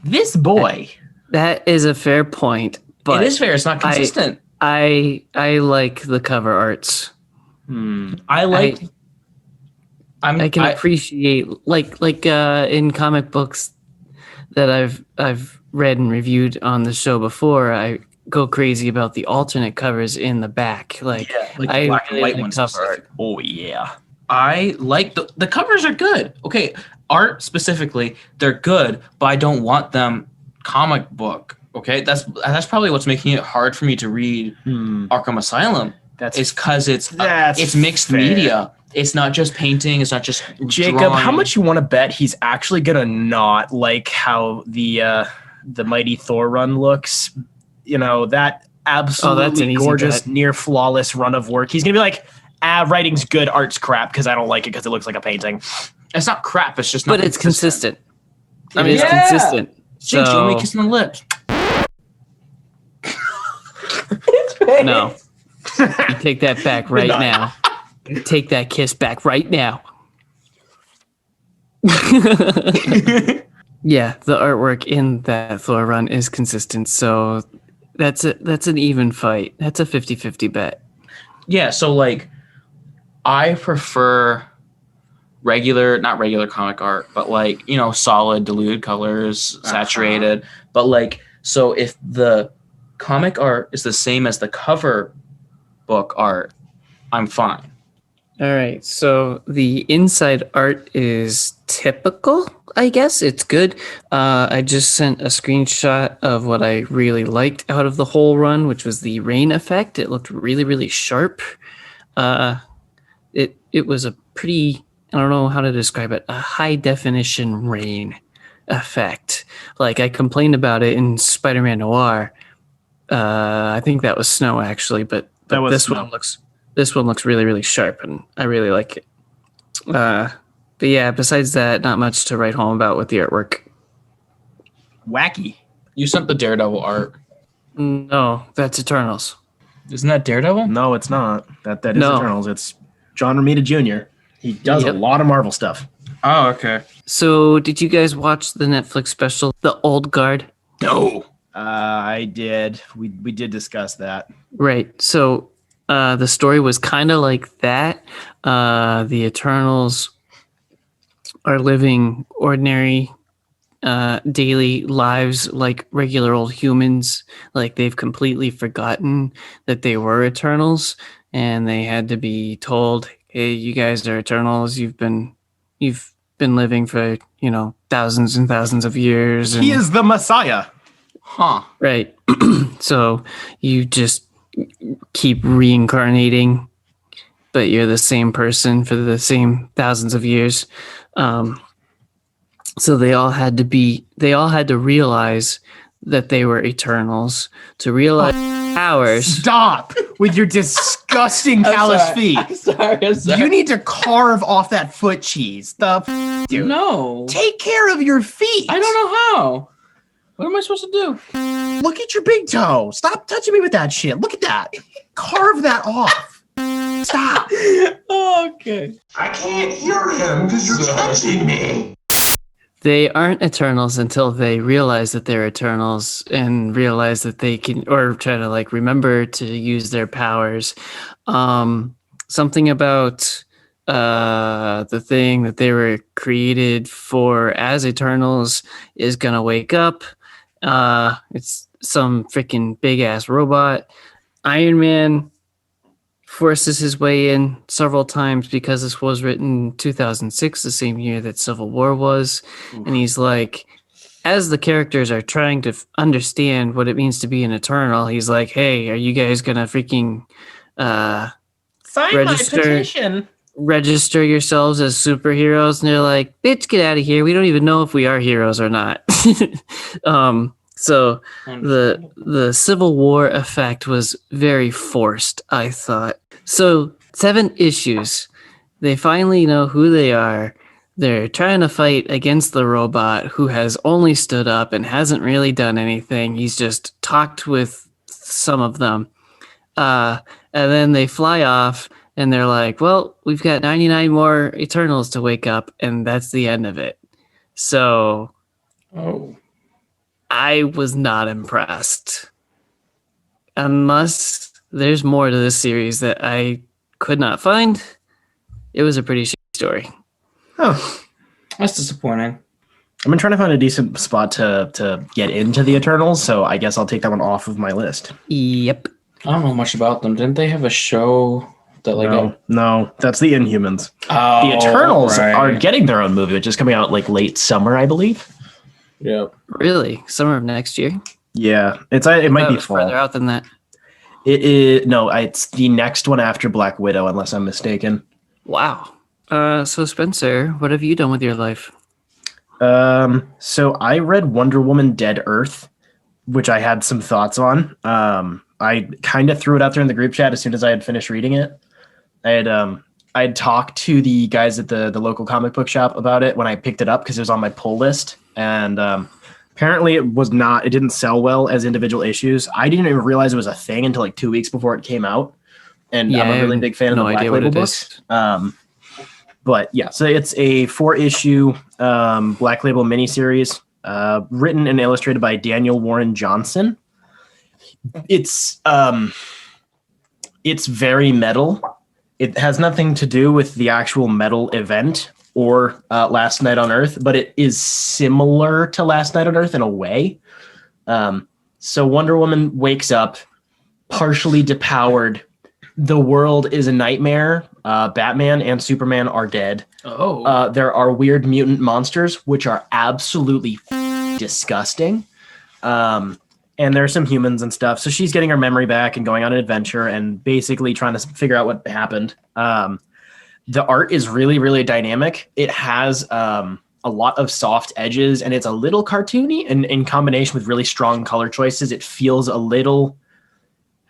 This boy. That is a fair point, but it is fair. It's not consistent. I like the cover arts. I can appreciate like in comic books that I've read and reviewed on the show before. I go crazy about the alternate covers in the back, like the I black and really white like ones. cover art. Oh yeah. I like the covers are good. Okay, art specifically, they're good, but I don't want them comic book. Okay, that's probably what's making it hard for me to read Arkham Asylum. It's because it's mixed fair. Media. It's not just painting. It's not just Jacob. drawing. How much you want to bet he's actually gonna not like how the Mighty Thor run looks? You know, that absolutely gorgeous, near flawless run of work. He's gonna be like, writing's good, art's crap because I don't like it because it looks like a painting. It's not crap. It's just not. But it's consistent. It is consistent. Jinx, So you want me to kiss on the lips? no, you take that back right now. Take that kiss back right now. Yeah, the artwork in that Thor run is consistent, so that's an even fight. That's a 50-50 bet. Yeah, so like I prefer not regular comic art, but like, solid diluted colors, saturated. But like, so if the comic art is the same as the cover book art, I'm fine. All right, so the inside art is typical, I guess. It's good. I just sent a screenshot of what I really liked out of the whole run, which was the rain effect. It looked really, really sharp. It was a pretty, I don't know how to describe it, a high definition rain effect. Like I complained about it in Spider-Man Noir. I think that was snow actually, but this one looks really, really sharp, and I really like it. But yeah, besides that, not much to write home about with the artwork. Wacky. You sent the Daredevil art. No, that's Eternals. Isn't that Daredevil? No, it's not. That is Eternals. It's John Romita Jr. He does a lot of Marvel stuff. Oh, okay. So, did you guys watch the Netflix special, The Old Guard? No. I did. We did discuss that. Right. So, the story was kind of like that. The Eternals are living ordinary daily lives like regular old humans. Like they've completely forgotten that they were Eternals, and they had to be told, "Hey, you guys are Eternals. You've been living for thousands and thousands of years." And, he is the Messiah. Huh. right. So you just keep reincarnating, but you're the same person for the same thousands of years. So they all had to realize that they were Eternals to realize powers. Stop with your disgusting callous feet. I'm sorry. You need to carve off that foot cheese. Dude. No. Take care of your feet. I don't know how. What am I supposed to do? Look at your big toe. Stop touching me with that shit. Look at that. Carve that off. Stop. Okay. I can't hear him because you're touching me. They aren't Eternals until they realize that they're Eternals and realize that they can, or try to like remember to use their powers. Something about the thing that they were created for as Eternals is gonna wake up. It's some freaking big ass robot. Iron Man forces his way in several times because this was written in 2006, the same year that Civil War was. And he's like, as the characters are trying to understand what it means to be an Eternal, he's like, "Hey, are you guys gonna freaking Sign my petition. Register yourselves as superheroes?" And they're like, "Bitch, get out of here. We don't even know if we are heroes or not." So the Civil War effect was very forced, I thought. So 7 issues. They finally know who they are. They're trying to fight against the robot who has only stood up and hasn't really done anything. He's just talked with some of them. And then they fly off and they're like, "Well, we've got 99 more Eternals to wake up," and that's the end of it. So I was not impressed. Unless there's more to this series that I could not find, it was a pretty shitty story. Oh, That's disappointing. I've been trying to find a decent spot to get into the Eternals, so I guess I'll take that one off of my list. Yep. I don't know much about them. Didn't they have a show that No, that's the Inhumans. Oh, The Eternals right. are getting their own movie, which is coming out like late summer, I believe. Yep. Really? Summer of next year? Yeah, it might That be was fall. further out than that. It is it's the next one after Black Widow, unless I'm mistaken. Wow. So Spencer, what have you done with your life? So I read Wonder Woman Dead Earth, which I had some thoughts on. I kind of threw it out there in the group chat as soon as I had finished reading it. I had talked to the guys at the local comic book shop about it when I picked it up because it was on my pull list, and apparently it didn't sell well as individual issues. I didn't even realize it was a thing until like 2 weeks before it came out, and I'm a really big fan of the Black Label books. But yeah, so it's a 4-issue Black Label miniseries, written and illustrated by Daniel Warren Johnson. It's very metal. It has nothing to do with the actual metal event or Last Night on Earth, but it is similar to Last Night on Earth in a way. So Wonder Woman wakes up partially depowered. The world is a nightmare. Batman and Superman are dead. Oh. There are weird mutant monsters, which are absolutely disgusting. And there's some humans and stuff. So she's getting her memory back and going on an adventure and basically trying to figure out what happened. The art is really, really dynamic. It has a lot of soft edges and it's a little cartoony, and in combination with really strong color choices, it feels a little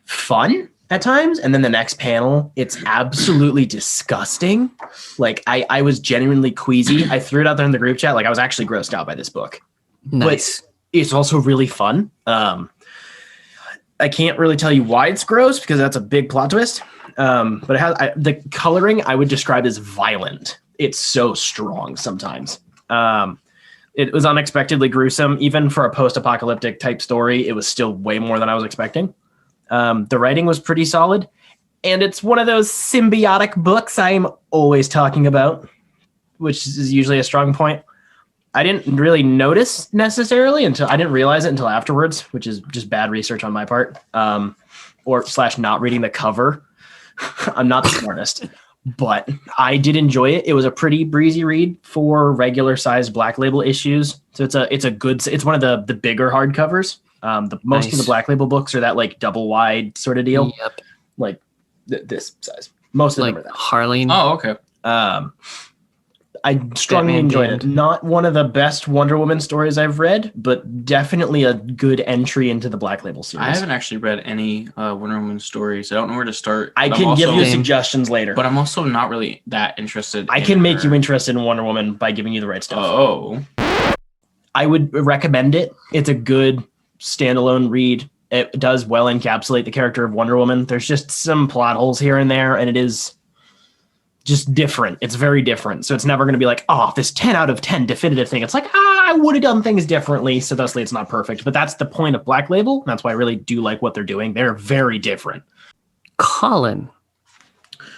fun at times. And then the next panel, it's absolutely disgusting. Like I was genuinely queasy. I threw it out there in the group chat. Like I was actually grossed out by this book. Nice. But it's also really fun. I can't really tell you why it's gross because that's a big plot twist. But it has the coloring I would describe as violent. It's so strong sometimes. It was unexpectedly gruesome. Even for a post-apocalyptic type story, it was still way more than I was expecting. The writing was pretty solid. And it's one of those symbiotic books I'm always talking about, which is usually a strong point. I didn't really notice necessarily I didn't realize it until afterwards, which is just bad research on my part, or / not reading the cover. I'm not the smartest, but I did enjoy it. It was a pretty breezy read for regular sized Black Label issues. So it's one of the bigger hardcovers. Most of the Black Label books are that like double wide sort of deal. Yep. Like this size. Most of them are that. Harleen. Oh, okay. I strongly enjoyed it. Not one of the best Wonder Woman stories I've read, but definitely a good entry into the Black Label series. I haven't actually read any Wonder Woman stories. I don't know where to start. I can give you suggestions later. But I'm also not really that interested. I can make you interested in Wonder Woman by giving you the right stuff. Oh. I would recommend it. It's a good standalone read. It does well encapsulate the character of Wonder Woman. There's just some plot holes here and there, and it is just different. It's very different. So it's never going to be like, oh, this 10 out of 10 definitive thing. It's like, I would have done things differently. So thusly it's not perfect. But that's the point of Black Label. That's why I really do like what they're doing. They're very different. Colin,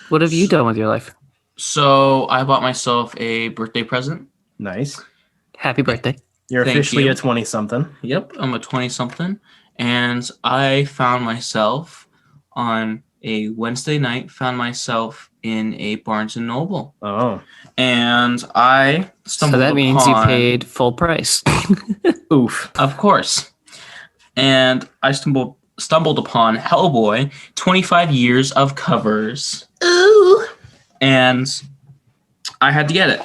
what have you done with your life? So I bought myself a birthday present. Nice. Happy birthday. You're Thank officially you. a 20-something. Yep, I'm a 20-something. And I found myself on a Wednesday night, in a Barnes & Noble. Oh. And I stumbled So that means you upon- paid full price. Oof. Of course. And I stumbled upon Hellboy, 25 years of covers. Ooh. And I had to get it.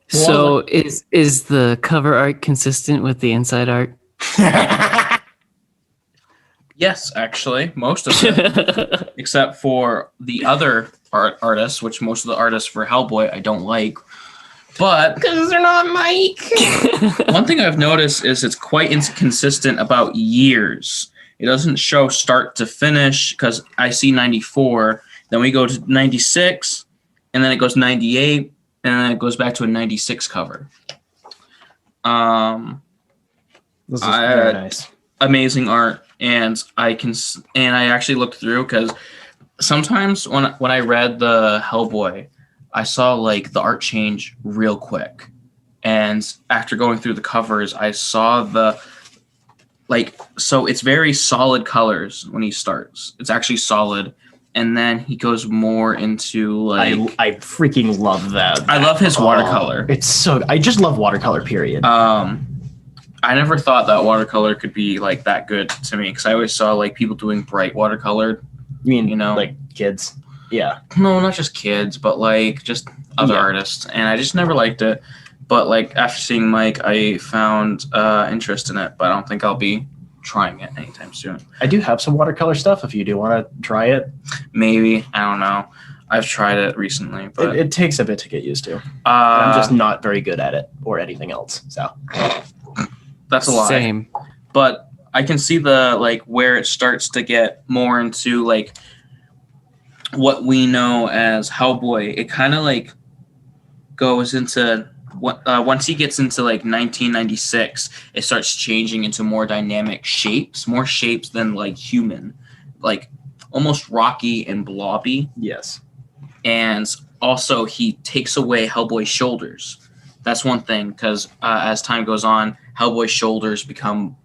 So is the cover art consistent with the inside art? Yes, actually, most of it, except for the other artists, which most of the artists for Hellboy I don't like. But Because they're not Mike. one thing I've noticed is it's quite inconsistent about years. It doesn't show start to finish because I see 94, then we go to 96, and then it goes 98, and then it goes back to a 96 cover. This is very nice. Amazing art, and I actually looked through because sometimes when I read the Hellboy, I saw like the art change real quick, and after going through the covers, I saw so it's very solid colors when he starts. It's actually solid, and then he goes more into like I freaking love that. I love his watercolor. It's so I just love watercolor. Period. I never thought that watercolor could be like that good to me because I always saw like people doing bright watercolored. You know, like kids? Yeah. No, not just kids, but like just other artists, and I just never liked it. But like after seeing Mike, I found interest in it, but I don't think I'll be trying it anytime soon. I do have some watercolor stuff if you do want to try it. Maybe. I don't know. I've tried it recently, but it takes a bit to get used to. I'm just not very good at it or anything else. So that's a lie. Same. But I can see the like where it starts to get more into like what we know as Hellboy. It kind of like goes into once he gets into like 1996, it starts changing into more dynamic shapes, more shapes than like human, like almost rocky and blobby. Yes. And also he takes away Hellboy's shoulders. That's one thing, because as time goes on, Hellboy's shoulders become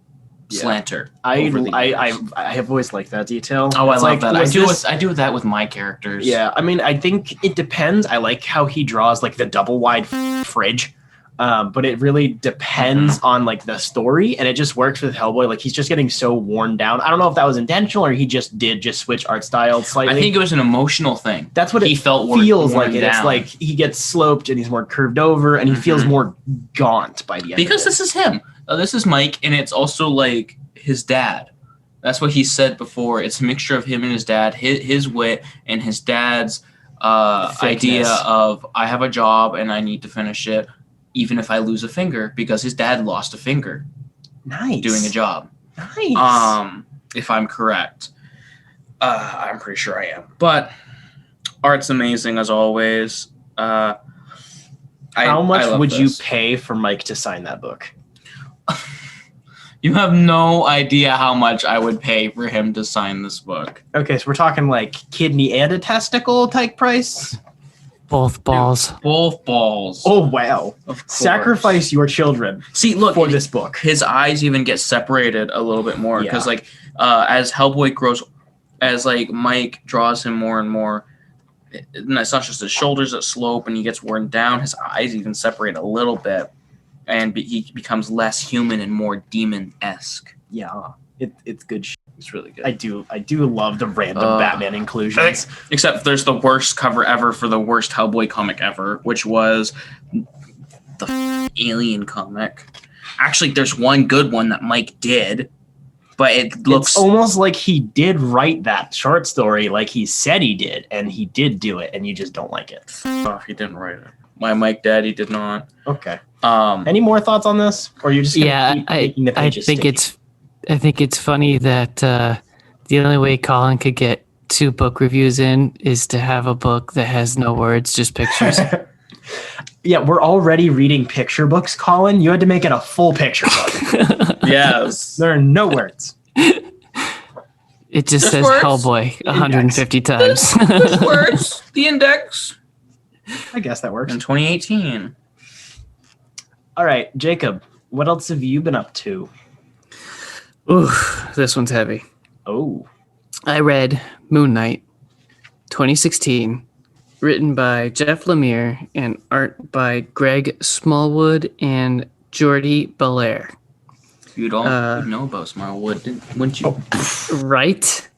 slanter. I have always liked that detail. Oh, I love that. I do that with my characters. Yeah, I mean, I think it depends. I like how he draws like the double wide fridge. But it really depends on like the story, and it just works with Hellboy. Like he's just getting so worn down. I don't know if that was intentional or he just switch art style slightly. I think it was an emotional thing. That's what he felt feels worn like. Down. It's like he gets sloped and he's more curved over, and he feels more gaunt by the end. Because this is him. This is Mike, and it's also like his dad. That's what he said before. It's a mixture of him and his dad, his wit and his dad's idea of I have a job and I need to finish it, even if I lose a finger, because his dad lost a finger. Nice. Doing a job. Nice. If I'm correct. I'm pretty sure I am. But art's amazing as always. How much would you pay for Mike to sign that book? You have no idea how much I would pay for him to sign this book. Okay, so we're talking like kidney and a testicle type price? Both balls. Dude, both balls. Oh, wow. Sacrifice your children. See, look, for this book. His eyes even get separated a little bit more because like as Hellboy grows, as like Mike draws him more and more, and it's not just his shoulders that slope and he gets worn down, his eyes even separate a little bit. And he becomes less human and more demon-esque. Yeah, it's good shit. It's really good. I do love the random Batman inclusions. Except there's the worst cover ever for the worst Hellboy comic ever, which was the Alien comic. Actually, there's one good one that Mike did, but it looks... It's almost like he did write that short story like he said he did, and he did do it, and you just don't like it. Oh, he didn't write it. My Mike Daddy did not. Okay. Any more thoughts on this, or are you just I think it's funny that the only way Colin could get 2 book reviews in is to have a book that has no words, just pictures. Yeah, we're already reading picture books, Colin. You had to make it a full picture book. Yes. There are no words. It just says words. Hellboy 150 times. There's words. The index. I guess that works. In 2018. All right, Jacob, what else have you been up to? Ooh, this one's heavy. Oh. I read Moon Knight 2016, written by Jeff Lemire and art by Greg Smallwood and Jordi Belair. You'd all know about Smallwood, wouldn't you? Right?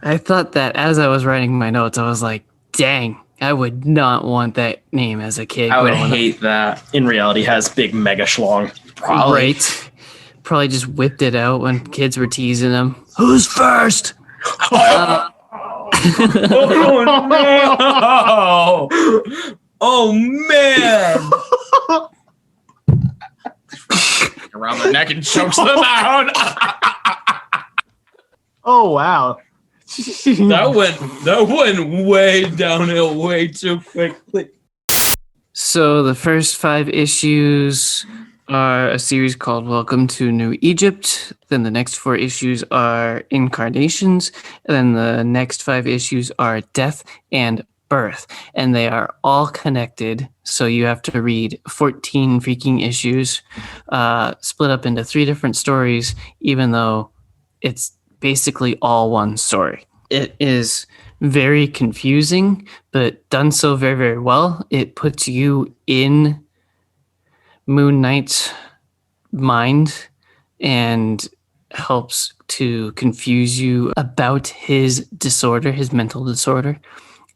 I thought that as I was writing my notes, I was like, dang, I would not want that name as a kid. I would hate that. In reality, has big mega schlong. Probably. Right. Probably just whipped it out when kids were teasing him. Who's first? Oh, no! Oh, man! Around the neck and chokes them out. Oh, wow. That went way downhill way too quickly. So the first 5 issues are a series called Welcome to New Egypt. Then the next 4 issues are Incarnations. And then the next 5 issues are Death and Birth. And they are all connected. So you have to read 14 freaking issues, split up into 3 different stories, even though it's basically all one story. It is very confusing, but done so very, very well. It puts you in Moon Knight's mind and helps to confuse you about his disorder, his mental disorder,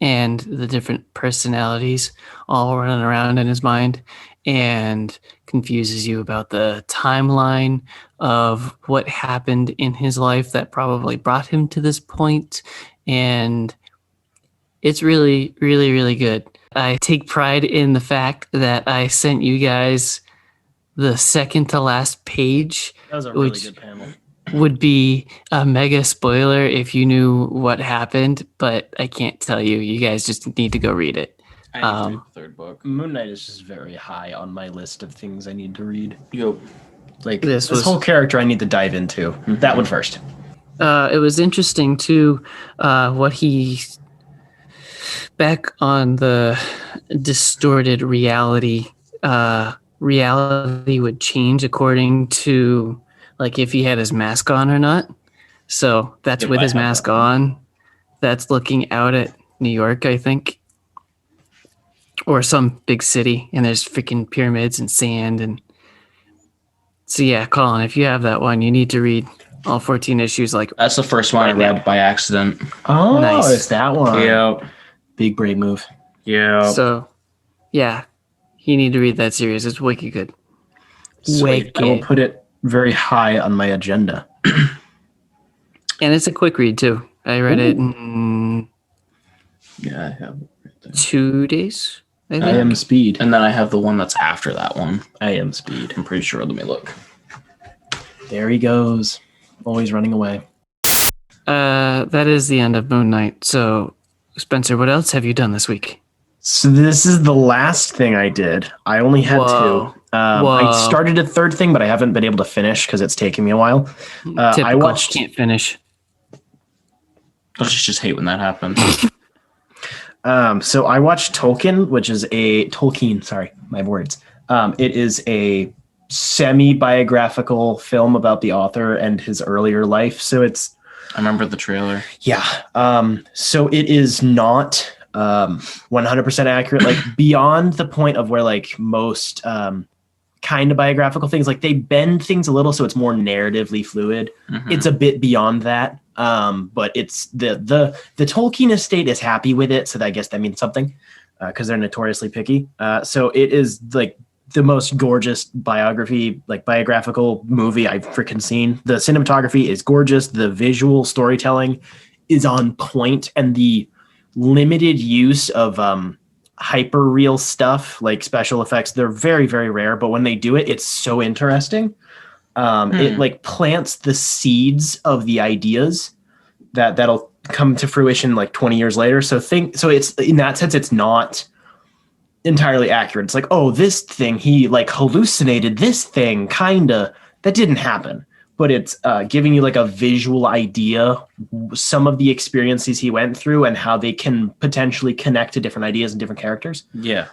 and the different personalities all running around in his mind, and confuses you about the timeline of what happened in his life that probably brought him to this point. And it's really, really, really good. I take pride in the fact that I sent you guys the second to last page. That was a really good panel. Would be a mega spoiler if you knew what happened, but I can't tell you. You guys just need to go read it. I need to read the 3rd book. Moon Knight is just very high on my list of things I need to read. Yep. Like this whole character I need to dive into. That one first. It was interesting too, what he back on the distorted reality. Reality would change according to like if he had his mask on or not. So that's with his mask on. That's looking out at New York, I think, or some big city, and there's freaking pyramids and sand. And so yeah, Colin, if you have that one, you need to read all 14 issues. Like That's the first one I read by accident. Oh, Nice. it's that one. Yep. Big brave move. Yeah. so, yeah, you need to read that series. It's wicked good. Sweet. I will put it very high on my agenda. And it's a quick read too. I read it in Yeah, I have it right there. 2 days. I think. I am Speed. And then I have the one that's after that one. I am Speed. I'm pretty sure. Let me look. There he goes. Always running away. That is the end of Moon Knight. So, Spencer, what else have you done this week? So this is the last thing I did. I only had Whoa. 2. I Whoa. started a 3rd thing, but I haven't been able to finish because it's taking me a while. Typical. I watched. Can't finish. Don't you just hate when that happens? So I watched Tolkien, which is a Tolkien. Sorry, my words. It is a semi-biographical film about the author and his earlier life. So it's I remember the trailer. yeah. So it is not 100% accurate. Like beyond the point of where like most kind of biographical things, like they bend things a little so it's more narratively fluid. Mhm. It's a bit beyond that. But it's the Tolkien estate is happy with it, so I guess that means something because they're notoriously picky. So it is like the most gorgeous biographical movie I've freaking seen. The cinematography is gorgeous. The visual storytelling is on point, and the limited use of hyper real stuff like special effects, they're very, very rare, but when they do it, it's so interesting. It like plants the seeds of the ideas that'll come to fruition like 20 years later. So it's in that sense, it's not entirely accurate. It's like, oh, this thing, he like hallucinated this thing, kinda. That didn't happen. But it's giving you like a visual idea, some of the experiences he went through and how they can potentially connect to different ideas and different characters. Yeah.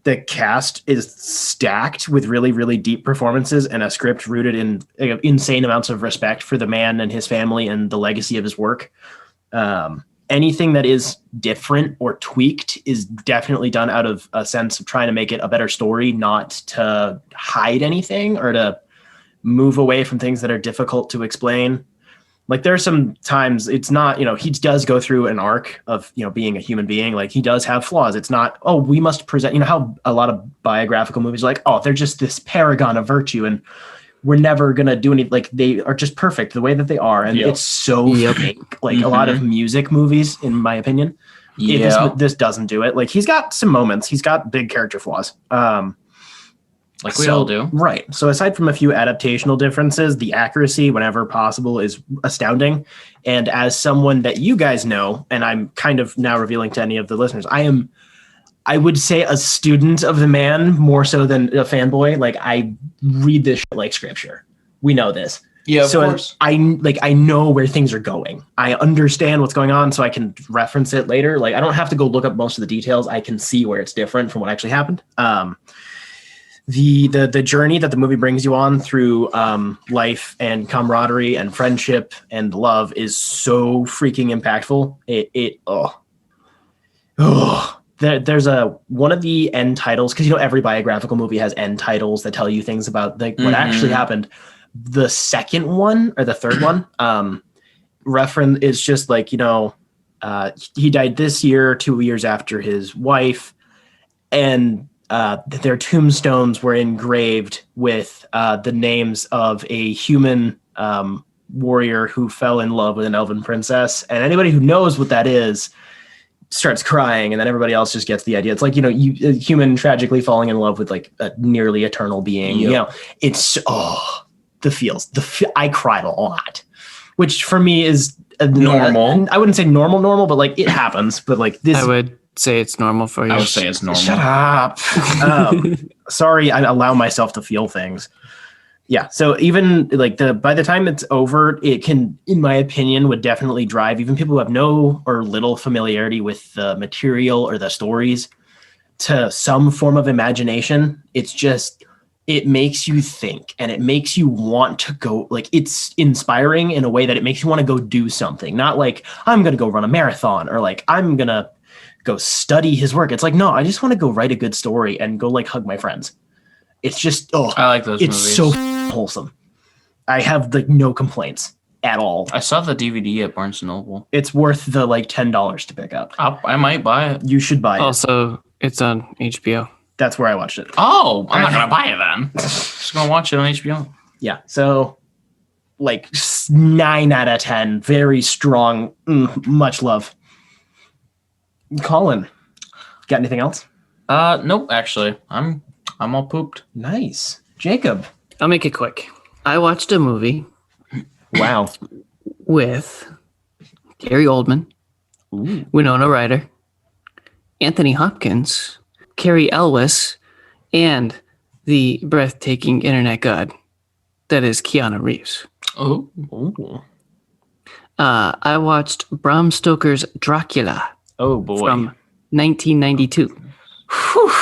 The cast is stacked with really, really deep performances and a script rooted in insane amounts of respect for the man and his family and the legacy of his work. Anything that is different or tweaked is definitely done out of a sense of trying to make it a better story, not to hide anything or to move away from things that are difficult to explain. Like there are some times it's not, he does go through an arc of, being a human being. Like he does have flaws. It's not, oh, we must present, how a lot of biographical movies are like, oh, they're just this paragon of virtue and we're never going to do any, like they are just perfect the way that they are. And it's so fake. Like a lot of music movies, in my opinion, this doesn't do it. Like he's got some moments, he's got big character flaws. Like we all do. Right. So aside from a few adaptational differences, the accuracy, whenever possible, is astounding. And as someone that you guys know, and I'm kind of now revealing to any of the listeners, I am I would say a student of the man more so than a fanboy. Like I read this shit like scripture. We know this. Yeah, of so course. I know where things are going. I understand what's going on, so I can reference it later. Like I don't have to go look up most of the details. I can see where it's different from what actually happened. The journey that the movie brings you on through life and camaraderie and friendship and love is so freaking impactful. There's one of the end titles, because every biographical movie has end titles that tell you things about what actually happened. The second one or the third one reference is just like, he died this year, 2 years after his wife, and their tombstones were engraved with the names of a human warrior who fell in love with an elven princess. And anybody who knows what that is starts crying, and then everybody else just gets the idea. It's like, a human tragically falling in love with like a nearly eternal being. Yep. It's the feels. I cried a lot, which for me is normal. I wouldn't say normal, but like it happens. But like this, I would say it's normal for you. I would say it's normal. Shut up. Sorry, I allow myself to feel things. Yeah. So even like by the time it's over, it can, in my opinion, would definitely drive even people who have no or little familiarity with the material or the stories to some form of imagination. It's just, it makes you think, and it makes you want to go, like, it's inspiring in a way that it makes you want to go do something. Not like, I'm going to go run a marathon, or like, I'm going to go study his work. It's like, no, I just want to go write a good story and go like hug my friends. It's just, I like those it's movies. so wholesome. I have like no complaints at all. I saw the DVD at Barnes & Noble. It's worth the like $10 to pick up. I might buy it. You should buy it. Also, it's on HBO. That's where I watched it. Oh, I'm not going to buy it then. Just going to watch it on HBO. Yeah. So like 9 out of 10, very strong, much love. Colin, got anything else? Nope, actually. I'm all pooped. Nice. Jacob. I'll make it quick. I watched a movie Wow. with Gary Oldman, Ooh. Winona Ryder, Anthony Hopkins, Carrie Elwes, and the breathtaking internet god that is Keanu Reeves. Oh. Ooh. I watched Bram Stoker's Dracula Oh boy. from 1992. Whew.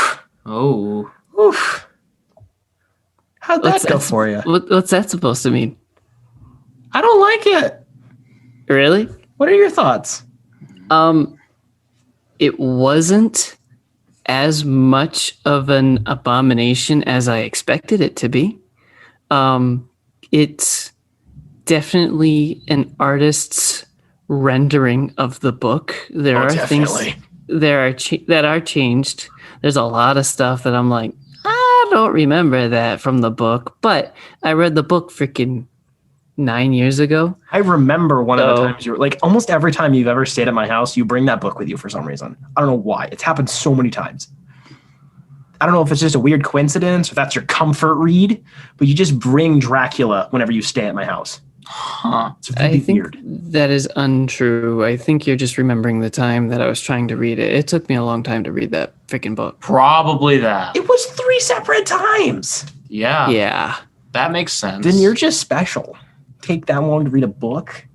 Oh. Oof. How'd that What's go that- for you? What's that supposed to mean? I don't like it. Really? What are your thoughts? It wasn't as much of an abomination as I expected it to be. It's definitely an artist's rendering of the book. There are definitely. things that are changed. There's a lot of stuff that I'm like, I don't remember that from the book, but I read the book freaking 9 years ago. I remember one of the So- times you were like, almost every time you've ever stayed at my house, you bring that book with you for some reason. I don't know why. It's happened so many times. I don't know if it's just a weird coincidence or that's your comfort read, but you just bring Dracula whenever you stay at my house. Huh. It's really I think weird. that is untrue. I think you're just remembering the time that I was trying to read it. It took me a long time to read that freaking book. Probably that. It was 3 separate times. Yeah. Yeah. That makes sense. Then you're just special. Take that long to read a book.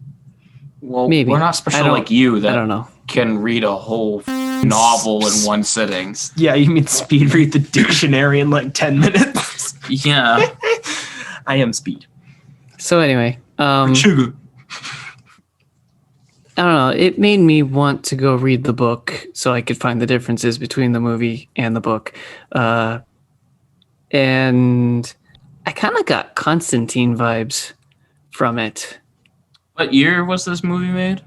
well, maybe. we're not I special don't- like you I that don't know. can read a whole novel in one sitting. Yeah, you mean speed read the dictionary in like 10 minutes? Yeah. I am speed. So anyway, Sugar. I don't know. It made me want to go read the book so I could find the differences between the movie and the book. And I kind of got Constantine vibes from it. What year was this movie made?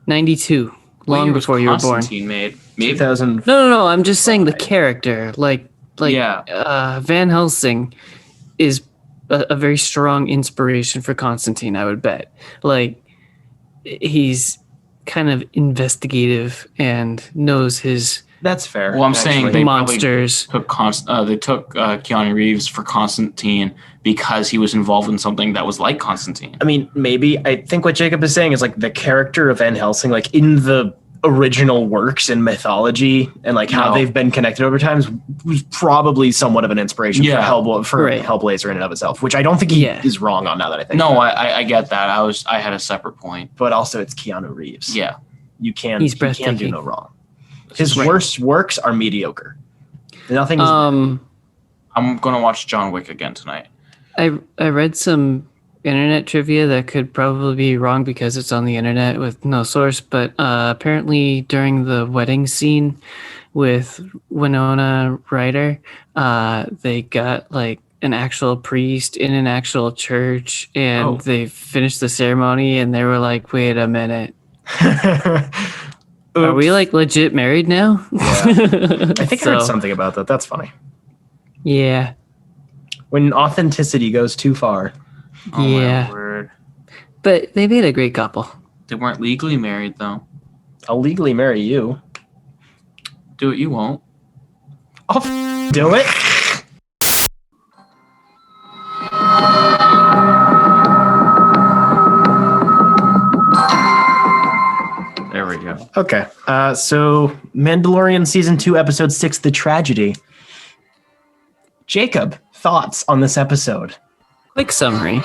92, What long year was before you were born. Constantine made? Maybe. 2000. No. I'm just saying the character, like Yeah. Van Helsing, is a very strong inspiration for Constantine. I would bet. Like he's kind of investigative and knows his That's fair. Well, I'm saying they monsters. took Keanu Reeves for Constantine because he was involved in something that was like Constantine. I mean, maybe. I think what Jacob is saying is like the character of Van Helsing, like in the original works in mythology and like how they've been connected over time was probably somewhat of an inspiration for Hellblazer in and of itself, which I don't think he is wrong on now that I think. No, I get that. I had a separate point, but also it's Keanu Reeves. Yeah, he can do no wrong. His worst works are mediocre. Nothing. I'm gonna watch John Wick again tonight. I read some internet trivia that could probably be wrong because it's on the internet with no source, but apparently during the wedding scene with Winona Ryder, they got like an actual priest in an actual church, and they finished the ceremony, and they were like, "Wait a minute, are we like legit married now?" Yeah. I think I heard something about that. That's funny. Yeah, when authenticity goes too far. Oh my word. But they made a great couple. They weren't legally married, though. I'll legally marry you. Do it, you won't. I'll do it. There we go. Okay. So Mandalorian Season 2, Episode 6, The Tragedy. Jacob, thoughts on this episode? Quick summary.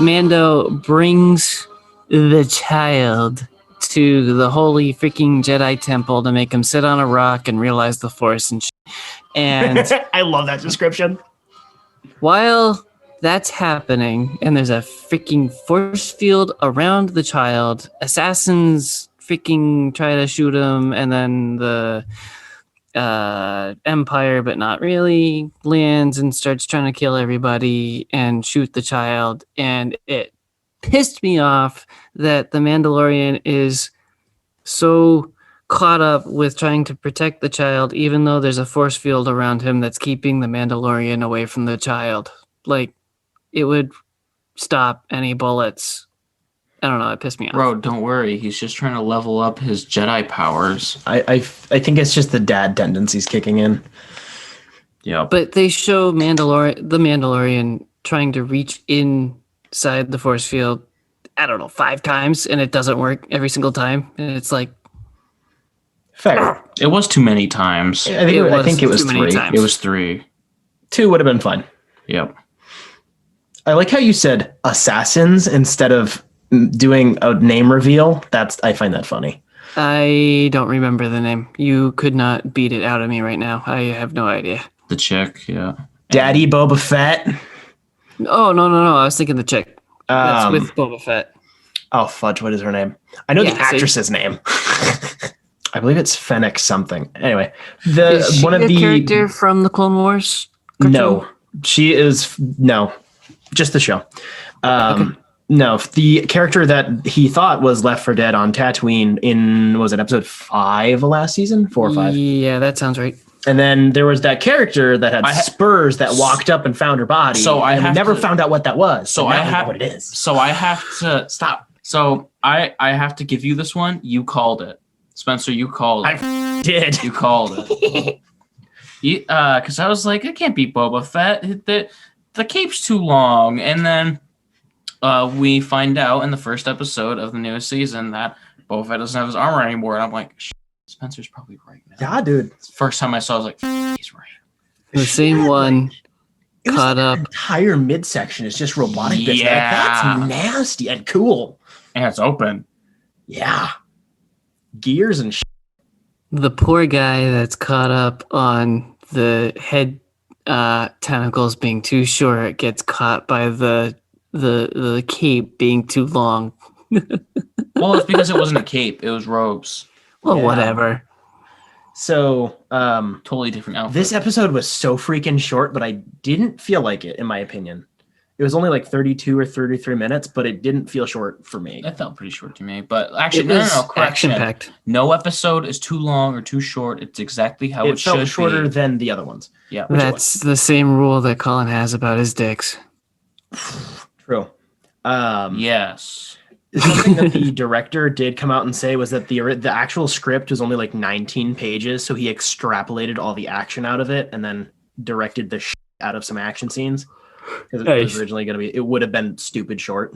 Mando brings the child to the holy freaking Jedi temple to make him sit on a rock and realize the Force and shit. And I love that description. While that's happening, and there's a freaking force field around the child, assassins freaking try to shoot him, and then the Empire, but not really, lands and starts trying to kill everybody and shoot the child. And it pissed me off that the Mandalorian is so caught up with trying to protect the child, even though there's a force field around him that's keeping the Mandalorian away from the child. Like, it would stop any bullets. I don't know. It pissed me off. Bro, don't worry. He's just trying to level up his Jedi powers. I think it's just the dad tendencies kicking in. Yeah. But they show the Mandalorian trying to reach inside the force field, I don't know, 5 times, and it doesn't work every single time. And it's like, fair. It was too many times. I think it was 3. It was 3. 2 would have been fine. Yep. I like how you said assassins instead of doing a name reveal. I find that funny. I don't remember the name. You could not beat it out of me right now. I have no idea. The chick, yeah. Daddy Boba Fett. Oh, no. I was thinking the chick. That's with Boba Fett. Oh, fudge. What is her name? I know the actress's name. I believe it's Fennec something. Anyway, is she a character from the Clone Wars cartoon? No, she is just the show. Okay. No, the character that he thought was left for dead on Tatooine in, was it episode 5 of last season? 4 or 5? Yeah, that sounds right. And then there was that character that had spurs that walked up and found her body. So we never found out what that was. So I have what it is. So I have to stop. So I have to give you this one. You called it, Spencer. You called it. I did. You called it. Because I was like, it can't be Boba Fett. The cape's too long, and then we find out in the first episode of the newest season that Boba Fett doesn't have his armor anymore, and I'm like, Spencer's probably right now. Yeah, dude. First time I saw it, I was like, he's right. The same one caught up. The entire midsection is just robotic bits. Yeah. That's nasty and cool. And it's open. Yeah. Gears and The poor guy that's caught up on the head tentacles being too short gets caught by the cape being too long. Well, it's because it wasn't a cape. It was robes. Well, whatever. So, Totally different outfit. this episode was so freaking short, but I didn't feel like it, in my opinion. It was only like 32 or 33 minutes, but it didn't feel short for me. That felt pretty short to me. But actually, It was correction. action-packed. No episode is too long or too short. It's exactly how it should felt shorter be. than the other ones. Yeah. That's the same rule that Colin has about his dicks. True. Yes. Something that the director did come out and say was that the actual script was only like 19 pages, so he extrapolated all the action out of it and then directed the out of some action scenes. Because it was originally going to be, it would have been stupid short.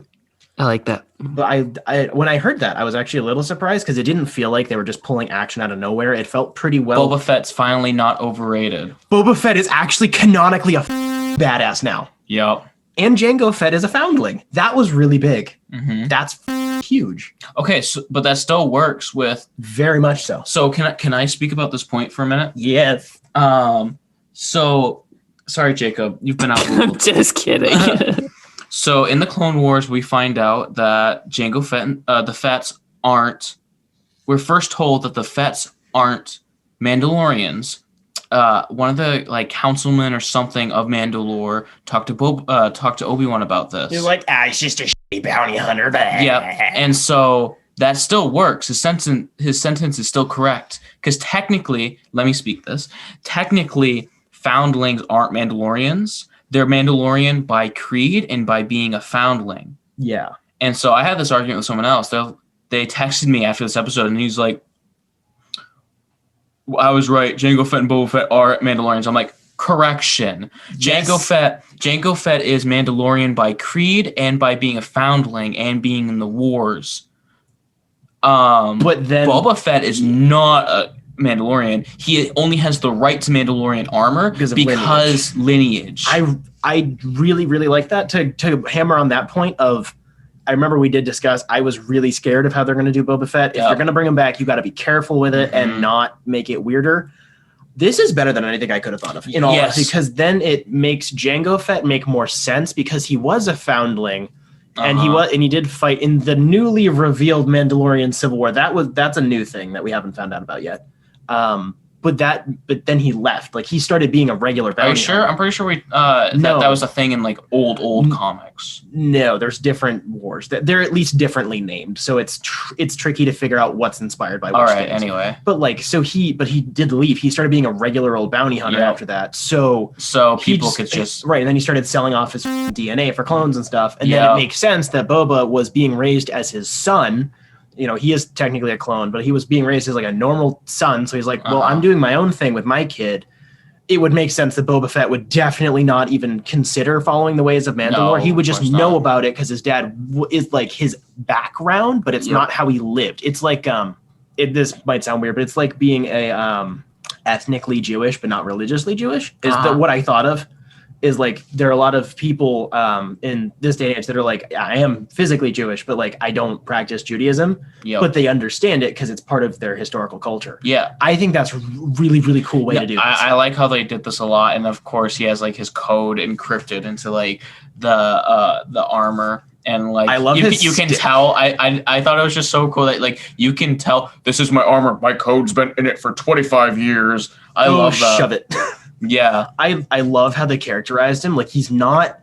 I like that. But I when I heard that, I was actually a little surprised because it didn't feel like they were just pulling action out of nowhere. It felt pretty well. Boba Fett's finally not overrated. Boba Fett is actually canonically a badass now. Yep. And Jango Fett is a foundling. That was really big. Mm-hmm. That's huge. Okay, but that still works with... Very much so. So can I speak about this point for a minute? Yes. So, sorry, Jacob, you've been out a little. Just kidding. So in the Clone Wars, we find out that Jango Fett, the Fetts aren't... We're first told that the Fetts aren't Mandalorians. One of the councilmen or something of Mandalore talked to Obi-Wan about this. He's like, he's just a shitty bounty hunter. Yeah, and so that still works. His sentence is still correct because technically, let me speak this. Technically, foundlings aren't Mandalorians. They're Mandalorian by creed and by being a foundling. Yeah. And so I had this argument with someone else. They texted me after this episode, and he's like, I was right. Jango Fett and Boba Fett are Mandalorians. I'm like, correction. Yes. Jango Fett is Mandalorian by creed and by being a foundling and being in the wars. But then Boba Fett is not a Mandalorian. He only has the right to Mandalorian armor because lineage. I really, really like that. To hammer on that point of, I remember we did discuss, I was really scared of how they're going to do Boba Fett. If they're going to bring him back, you got to be careful with it and not make it weirder. This is better than anything I could have thought of, in all honesty, because then it makes Jango Fett make more sense because he was a foundling. And he did fight in the newly revealed Mandalorian Civil War. That's a new thing that we haven't found out about yet. But then he left. Like, he started being a regular bounty. Are you sure? hunter. I'm pretty sure that was a thing in old comics. No, there's different wars. They're at least differently named, so it's tricky to figure out what's inspired by which. All right. things. Anyway, but he did leave. He started being a regular old bounty hunter after that. So people could just right. And then he started selling off his DNA for clones and stuff. And then it makes sense that Boba was being raised as his son. You know, he is technically a clone, but he was being raised as a normal son. So he's like, well, I'm doing my own thing with my kid. It would make sense that Boba Fett would definitely not even consider following the ways of Mandalore. No, he would just know not. about it because his dad is his background, but it's not how he lived. It's like, this might sound weird, but it's like being a ethnically Jewish, but not religiously Jewish is what I thought of. Is there are a lot of people in this day and age that are like, I am physically Jewish, but I don't practice Judaism, but they understand it because it's part of their historical culture. Yeah. I think that's a really, really cool way to do this. I like how they did this a lot. And of course he has his code encrypted into the armor. And I love you can tell. I thought it was just so cool that you can tell this is my armor. My code's been in it for 25 years. I love that. Shove it. Yeah. I love how they characterized him. He's not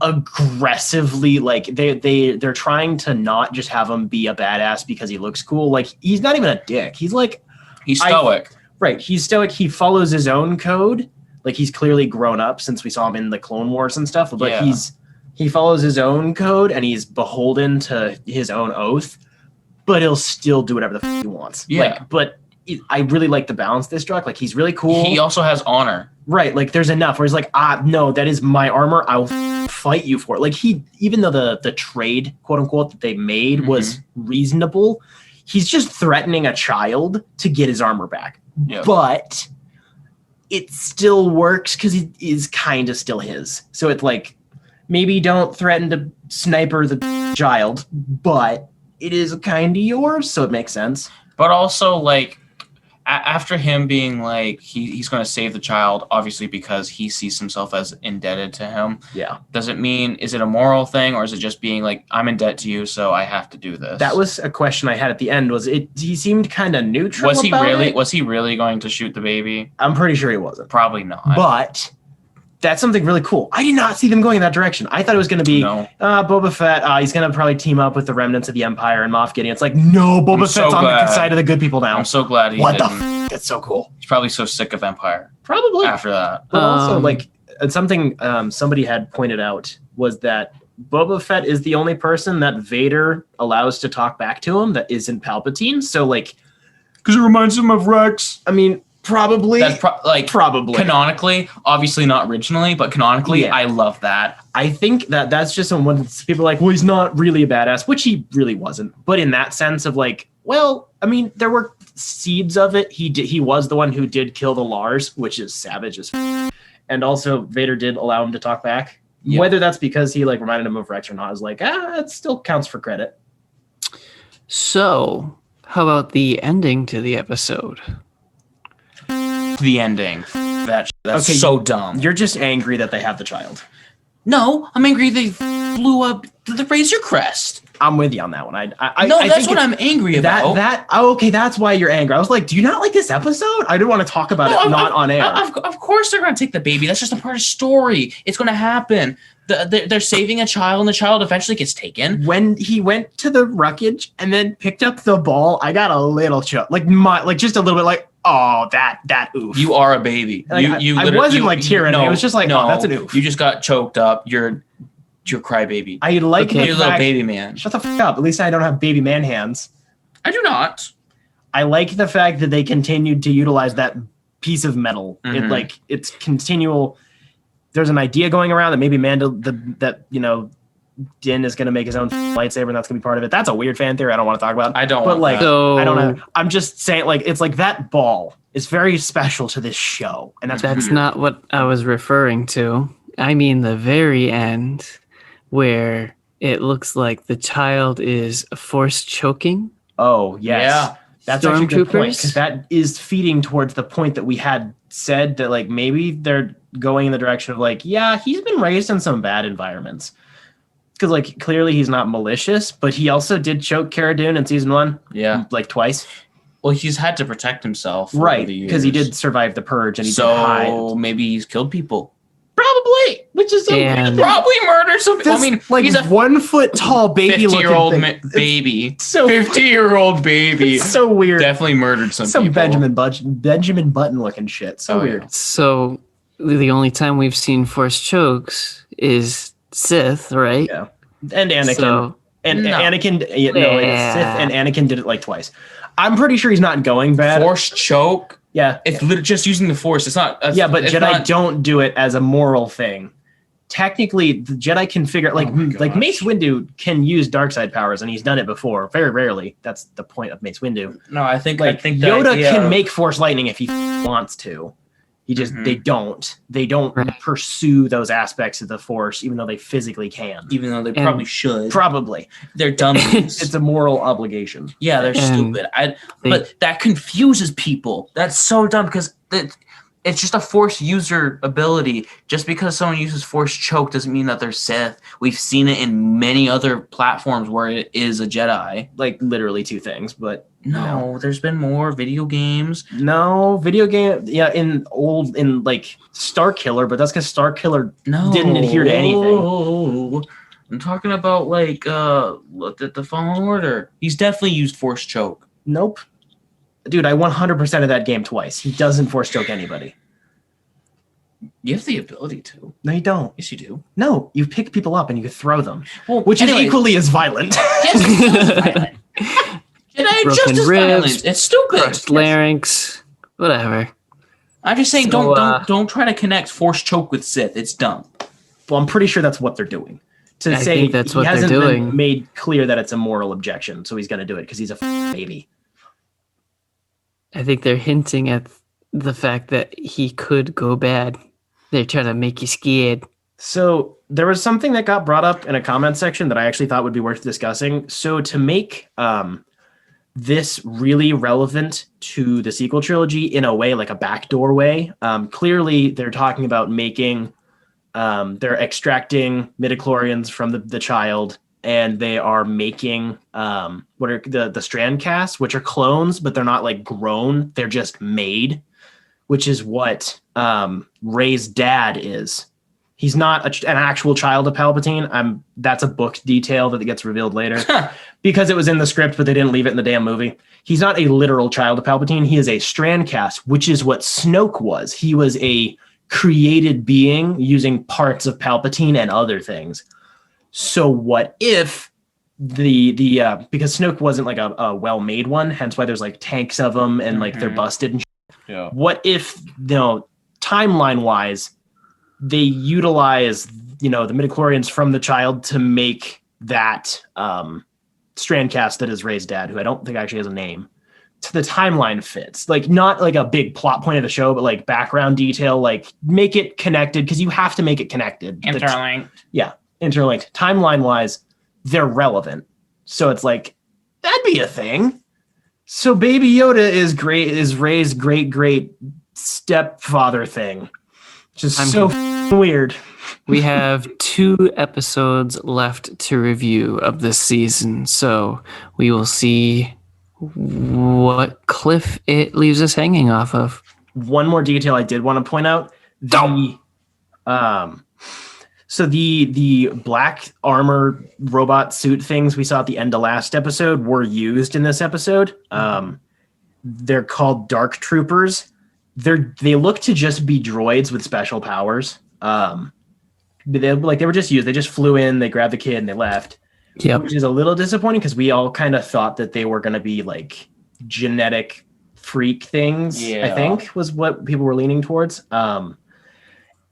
aggressively they're trying to not just have him be a badass because he looks cool. He's not even a dick. He's stoic. Right. He's stoic. He follows his own code. He's clearly grown up since we saw him in the Clone Wars and stuff, but he follows his own code and he's beholden to his own oath, but he'll still do whatever the he wants. Yeah. But I really like the balance they struck. He's really cool. He also has honor. Right. There's enough where he's no, that is my armor. I'll fight you for it. Even though the trade, quote unquote, that they made was reasonable, he's just threatening a child to get his armor back. Yep. But it still works because he is kind of still his. So it's maybe don't threaten to sniper the child, but it is kind of yours. So it makes sense. But also after him being he's going to save the child, obviously because he sees himself as indebted to him. Yeah. Is it a moral thing, or is it just being I'm in debt to you, so I have to do this? That was a question I had at the end. He seemed kind of neutral. Was he really going to shoot the baby? I'm pretty sure he wasn't. Probably not. But that's something really cool. I did not see them going in that direction. I thought it was going to be Boba Fett. He's going to probably team up with the remnants of the Empire and Moff Gideon. It's no, Boba Fett's on the side of the good people now. I'm so glad he What didn't. the f***? That's so cool. He's probably so sick of Empire. Probably. After that. But also, something somebody had pointed out was that Boba Fett is the only person that Vader allows to talk back to him that isn't Palpatine. So, because it reminds him of Rex. I mean, Probably. That's probably canonically, obviously not originally, but canonically, Yeah. I love that. I think that's just when people are like, well, he's not really a badass, which he really wasn't. But in that sense of like, well, I mean, there were seeds of it. He was the one who did kill the Lars, which is savage as and also Vader did allow him to talk back. Yeah. Whether that's because he like reminded him of Rex or not is like, it still counts for credit. So, how about the ending to the episode? The ending. That's Okay, so dumb. You're just angry that they have the child. No, I'm angry they blew up the Razor Crest. I'm with you on that one. I That's think what I'm angry about. Okay, that's why you're angry. I was like, do you not like this episode? I didn't want to talk about it on air. Of course they're going to take the baby. That's just a part of the story. It's going to happen. They're saving a child, and the child eventually gets taken. When he went to the wreckage and then picked up the ball, I got a little chill, like just a little bit, like, oh, that oof. You are a baby. Like, I wasn't like tearing. It was just like, oh, that's an oof. You just got choked up. You're crybaby. I like the you're a little fact, baby man. Shut the fuck up. At least I don't have baby man hands. I do not. I like the fact that they continued to utilize that piece of metal. Mhm. It's continual. There's an idea going around that maybe Din is going to make his own lightsaber, and that's going to be part of it. That's a weird fan theory I don't want to talk about. I don't. But want that. So, I don't know. I'm just saying, like, it's like that ball is very special to this show, and that's weird. not what I was referring to. I mean the very end, where it looks like the child is force choking. Oh yes, Yeah. that's actually a good point, Stormtroopers? because that is feeding towards the point that we had said that like maybe they're going in the direction of like, yeah, he's been raised in some bad environments. Because like clearly he's not malicious, but he also did choke Cara Dune in season 1, Yeah. like twice. Well, he's had to protect himself, over Right, the years. because he did survive the purge and he did hide. So maybe he's killed people. Probably, which is so And- weird. Probably murdered some people. I This, mean, like he's a 1 foot tall baby 50-year-old looking thing. baby. So 50-year-old baby. It's so weird. Definitely murdered some people. Benjamin Button looking shit. So Oh, yeah. weird. So the only time we've seen force chokes is Sith, right? Yeah. And Anakin. So, And No. Anakin, it's Sith and Anakin did it like twice. I'm pretty sure he's not going bad. Force choke. Yeah. It's literally just using the Force. It's not. Yeah, but it's Jedi not- don't do it as a moral thing. Technically, the Jedi can figure Oh like Mace Windu can use dark side powers, and he's done it before. Very rarely. That's the point of Mace Windu. No, I think Like the Yoda idea can of- make Force lightning if he wants to. He just Mhm. they don't Right. pursue those aspects of the Force, even though they physically can. even though they And- probably should. Probably, They're dummies. it's a moral obligation. Yeah, they're And stupid. they- But that confuses people. That's so dumb because it's just a Force user ability. Just because someone uses Force choke doesn't mean that they're Sith. We've seen it in many other platforms where it is a Jedi. Like literally 2 things, but No, there's been more video games. no video game. Yeah, in like Star Killer, but that's because Star Killer No, didn't adhere to anything. I'm talking about like the Fallen Order. He's definitely used Force choke. Nope. Dude, I 100% of that game twice. He doesn't force choke anybody. You have the ability to. No, you don't. Yes, you do. No, you pick people up and you throw them, Well, which is equally as violent. Yes, it's violent. Jedi Broken just as ribs, violent. It's stupid. crushed larynx, whatever. I'm just saying, So, don't try to connect Force choke with Sith. It's dumb. Well, I'm pretty sure that's what they're doing. To I say think that's he what they're hasn't been doing. made clear that it's a moral objection, so he's going to do it because he's a baby. I think they're hinting at the fact that he could go bad. They're trying to make you scared. So there was something that got brought up in a comment section that I actually thought would be worth discussing. So to make this really relevant to the sequel trilogy in a way, like a backdoor way, clearly they're talking about making, they're extracting midichlorians from the child, and they are making what are the strand casts, which are clones, but they're not like grown. They're just made, which is what Rey's dad is. He's not an actual child of Palpatine. That's a book detail that gets revealed later because it was in the script, but they didn't leave it in the damn movie. He's not a literal child of Palpatine. He is a strand cast, which is what Snoke was. He was a created being using parts of Palpatine and other things. So what if because Snoke wasn't like a well-made one, hence why there's like tanks of them and like they're busted and Yeah. What if, timeline wise, they utilize, the midichlorians from the child to make that Strandcast that is Ray's dad, who I don't think actually has a name, to the timeline fits. Like, not like a big plot point of the show, but like background detail, like make it connected, because you have to make it connected. Interlinked. Interlinked. Timeline wise, they're relevant. So it's like, that'd be a thing. So Baby Yoda is Ray's great stepfather thing. Just so weird. We have 2 episodes left to review of this season, so we will see what cliff it leaves us hanging off of. One more detail I did want to point out. So the black armor robot suit things we saw at the end of last episode were used in this episode. They're called Dark Troopers. They look to just be droids with special powers. They were just used. They just flew in, they grabbed the kid, and they left. Yep. Which is a little disappointing because we all kind of thought that they were going to be like genetic freak things. Yeah. I think was what people were leaning towards.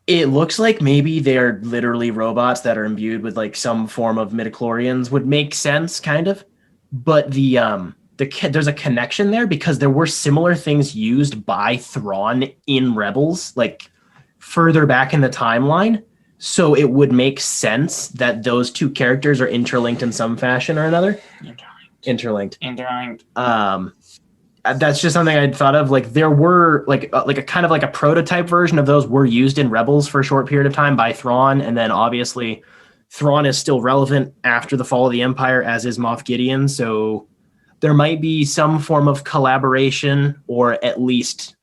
It looks like maybe they're literally robots that are imbued with like some form of midichlorians. Would make sense, kind of. But there's a connection there because there were similar things used by Thrawn in Rebels, like further back in the timeline. So it would make sense that those 2 characters are interlinked in some fashion or another. Interlinked. That's just something I'd thought of. Like there were like a kind of like a prototype version of those were used in Rebels for a short period of time by Thrawn, and then obviously Thrawn is still relevant after the fall of the Empire, as is Moff Gideon. So there might be some form of collaboration or at least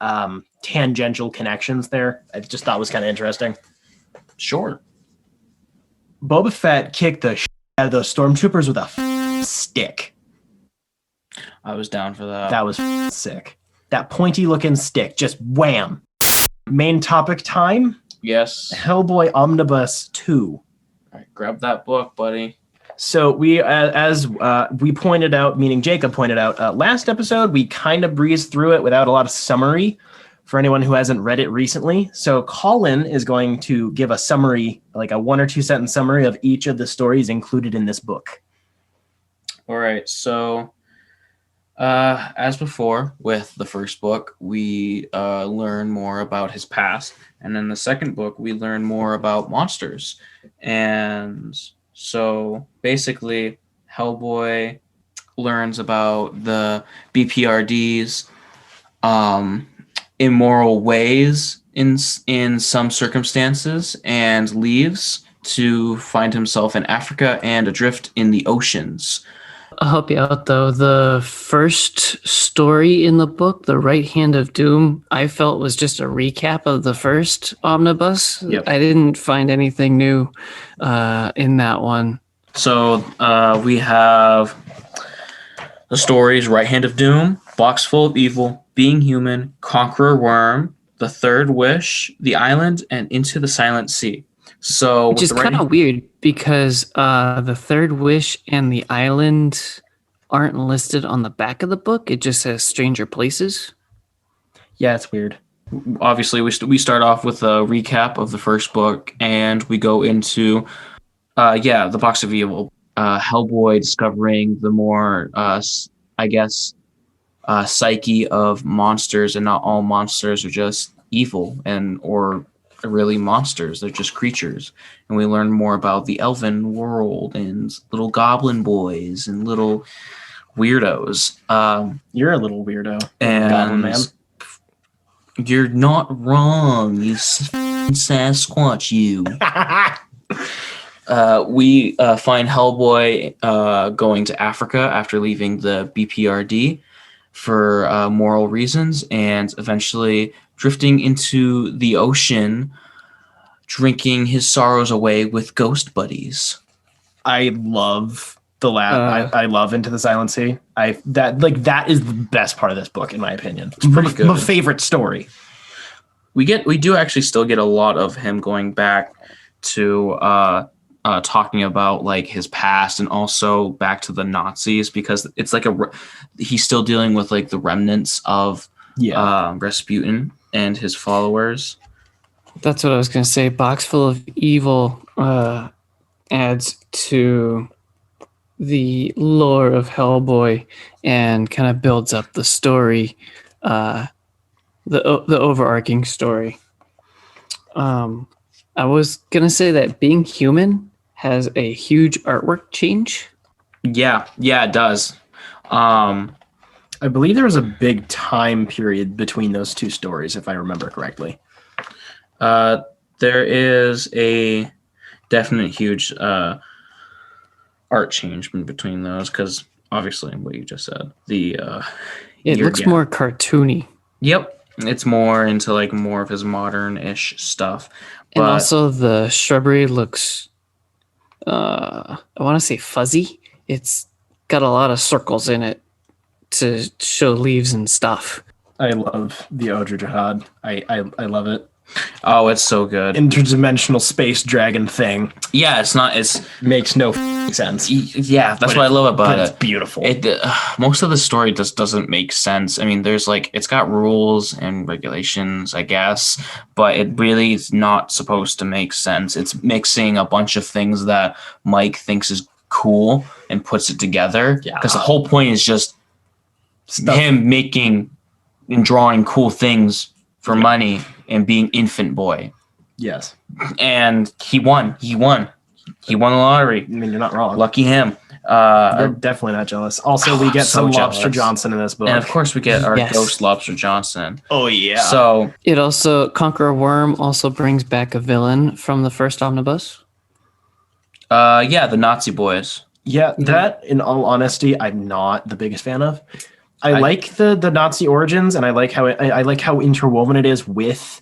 tangential connections there. I just thought was kind of interesting. Sure. Boba Fett kicked the shit out of those stormtroopers with a stick. I was down for that. That was sick. That pointy looking stick, just wham. Main topic time. Yes. Hellboy Omnibus 2. All right, grab that book, buddy. So we, as we pointed out, meaning Jacob pointed out, last episode, we kind of breezed through it without a lot of summary for anyone who hasn't read it recently. So Colin is going to give a summary, like a 1 or 2 sentence summary of each of the stories included in this book. All right, so as before with the first book, we learn more about his past, and in the second book, we learn more about monsters. And so basically, Hellboy learns about the BPRD's immoral ways in some circumstances and leaves to find himself in Africa and adrift in the oceans. I'll help you out, though. The first story in the book, The Right Hand of Doom, I felt was just a recap of the first omnibus. Yep. I didn't find anything new in that one. So we have the stories Right Hand of Doom, Box Full of Evil, Being Human, Conqueror Worm, The Third Wish, The Island, and Into the Silent Sea. So, which is kind of weird because The Third Wish and The Island aren't listed on the back of the book. It just says Stranger Places. Yeah, it's weird. Obviously, we start off with a recap of the first book, and we go into, the Box of Evil. Hellboy discovering the more, psyche of monsters, and not all monsters are just evil or really monsters. They're just creatures. And we learn more about the elven world and little goblin boys and little weirdos. You're a little weirdo, and Goblin Man. You're not wrong, you Sasquatch, you. We find Hellboy going to Africa after leaving the BPRD for moral reasons, and eventually drifting into the ocean, drinking his sorrows away with ghost buddies. I love the I love Into the Silent Sea. That is the best part of this book, in my opinion. It's pretty good. My favorite story. We do actually still get a lot of him going back to talking about like his past, and also back to the Nazis, because it's like he's still dealing with like the remnants of Rasputin and his followers. That's what I was going to say. Box Full of Evil adds to the lore of Hellboy and kind of builds up the story, the overarching story. I was going to say that Being Human has a huge artwork change. Yeah, it does. I believe there was a big time period between those two stories, if I remember correctly. There is a definite huge art change in between those because obviously what you just said. It looks more cartoony. Yep, it's more into like more of his modern-ish stuff. And also the shrubbery looks, I want to say fuzzy. It's got a lot of circles in it to show leaves and stuff. I love the Odra Jihad. I love it. Oh, it's so good. Interdimensional space dragon thing. Yeah, it's makes no sense. Yeah, that's what I love about it. It's beautiful. Most of the story just doesn't make sense. I mean, there's like it's got rules and regulations, I guess, but it really is not supposed to make sense. It's mixing a bunch of things that Mike thinks is cool and puts it together. Yeah, because the whole point is just him making and drawing cool things for money and being infant boy. Yes. And he won. He won the lottery. I mean, you're not wrong. Lucky him. You're definitely not jealous. Also, we get some Lobster Johnson in this book. And of course we get our ghost Lobster Johnson. Oh, yeah. So it also, Conqueror Worm also brings back a villain from the first omnibus. The Nazi boys. Yeah, that, in all honesty, I'm not the biggest fan of. I like the Nazi origins, and I like how I like how interwoven it is with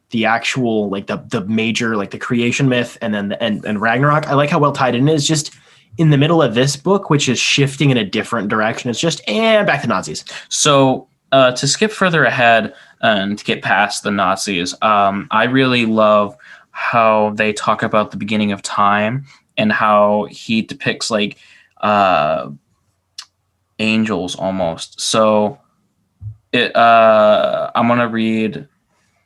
the actual like the major like the creation myth and then and Ragnarok. I like how well tied in it is. Just in the middle of this book, which is shifting in a different direction. It's just back to Nazis. So to skip further ahead and to get past the Nazis, I really love how they talk about the beginning of time and how he depicts like angels almost. So I'm gonna read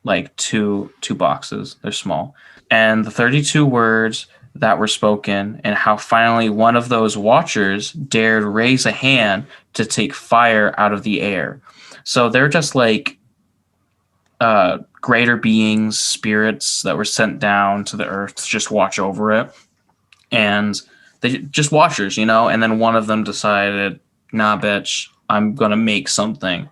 like two boxes. They're small. And the 32 words that were spoken, and how finally one of those watchers dared raise a hand to take fire out of the air. So they're just like greater beings, spirits that were sent down to the earth to just watch over it. And they just watchers, and then one of them decided, nah, bitch, I'm going to make something.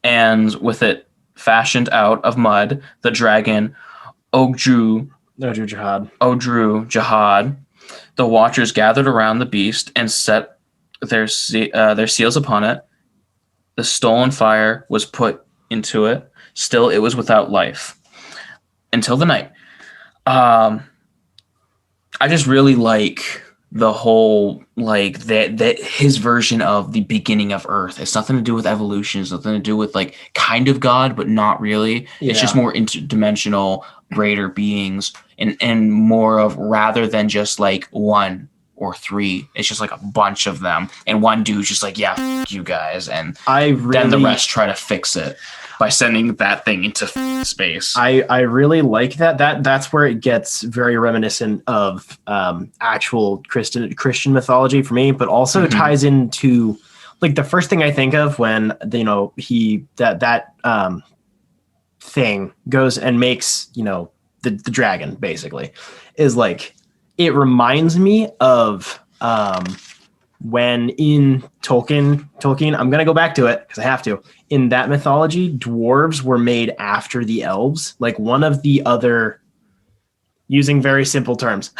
And with it fashioned out of mud, the dragon Odru Jihad, the watchers gathered around the beast and set their seals upon it. The stolen fire was put into it. Still, it was without life until the night. I just really like the whole like that his version of the beginning of Earth. It's nothing to do with evolution. It's nothing to do with like kind of God, but not really. Yeah. It's just more interdimensional, greater beings, and more of rather than just like one or three. It's just like a bunch of them, and one dude's just like, yeah, f- you guys, and then the rest try to fix it by sending that thing into space. I really like that. That's where it gets very reminiscent of actual Christian mythology for me, but also ties into like the first thing I think of when that thing goes and makes the dragon basically is like it reminds me of when in Tolkien, I'm going to go back to it because I have to. In that mythology, dwarves were made after the elves. Like one of the other, using very simple terms,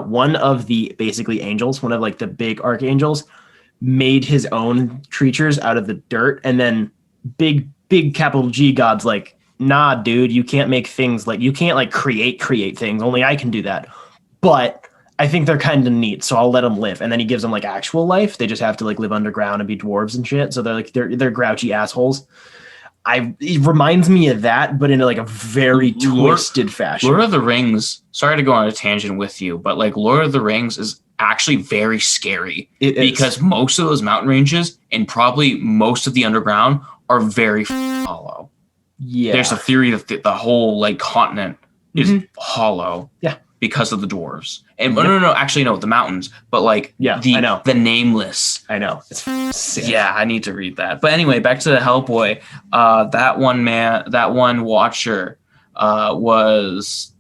one of the basically angels, one of like the big archangels, made his own creatures out of the dirt. And then big capital G gods like, nah, dude, you can't make things like, you can't like create things. Only I can do that. But I think they're kind of neat, so I'll let them live. And then he gives them like actual life. They just have to like live underground and be dwarves and shit. So they're like they're grouchy assholes. It reminds me of that, but in like a very twisted fashion. Lord of the Rings. Sorry to go on a tangent with you, but like Lord of the Rings is actually very scary because most of those mountain ranges and probably most of the underground are very hollow. Yeah. There's a theory that the whole like continent is hollow. Yeah. Because of the dwarves. And no, actually no, the mountains. But like I know. the nameless. I know. It's sick. Yeah, I need to read that. But anyway, back to the Hellboy. That one watcher was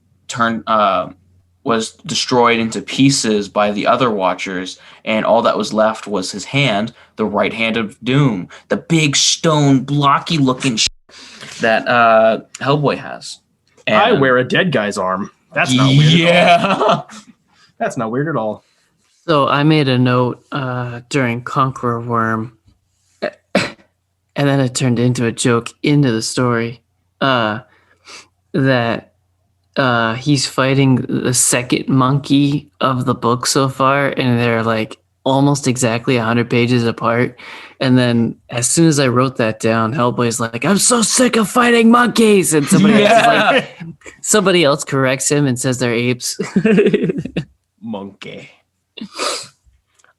destroyed into pieces by the other watchers, and all that was left was his hand, the right hand of doom, the big stone blocky looking that Hellboy has. And I wear a dead guy's arm. That's not weird at all. That's not weird at all. So I made a note during Conqueror Worm, and then it turned into a joke into the story that he's fighting the second monkey of the book so far, and they're like almost exactly 100 pages apart. And then as soon as I wrote that down, Hellboy's like, I'm so sick of fighting monkeys. And somebody else corrects him and says they're apes. Monkey.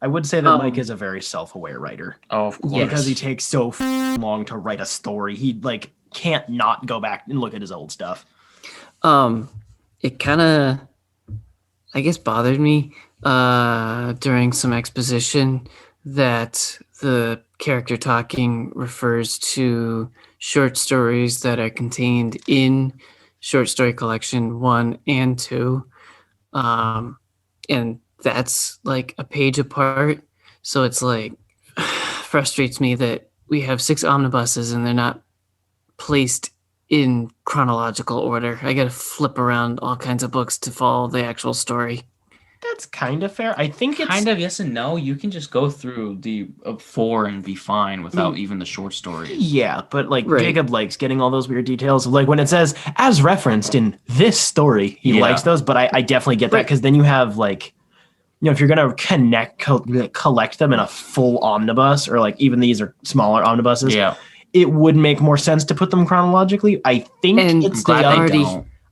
I would say that Mike is a very self-aware writer. Oh, of course. Because he takes so long to write a story. He like can't not go back and look at his old stuff. It kind of, I guess, bothered me during some exposition that the character talking refers to short stories that are contained in Short Story Collection 1 and 2. And that's like a page apart. So it's like, frustrates me that we have 6 omnibuses and they're not placed in chronological order. I got to flip around all kinds of books to follow the actual story. That's kind of fair. I think it's kind of yes and no. You can just go through the 4 and be fine without even the short stories. Yeah, but like Jacob likes getting all those weird details. Like when it says as referenced in this story, he likes those. But I definitely get that because then you have like, if you're gonna collect them in a full omnibus, or like even these are smaller omnibuses, it would make more sense to put them chronologically. I think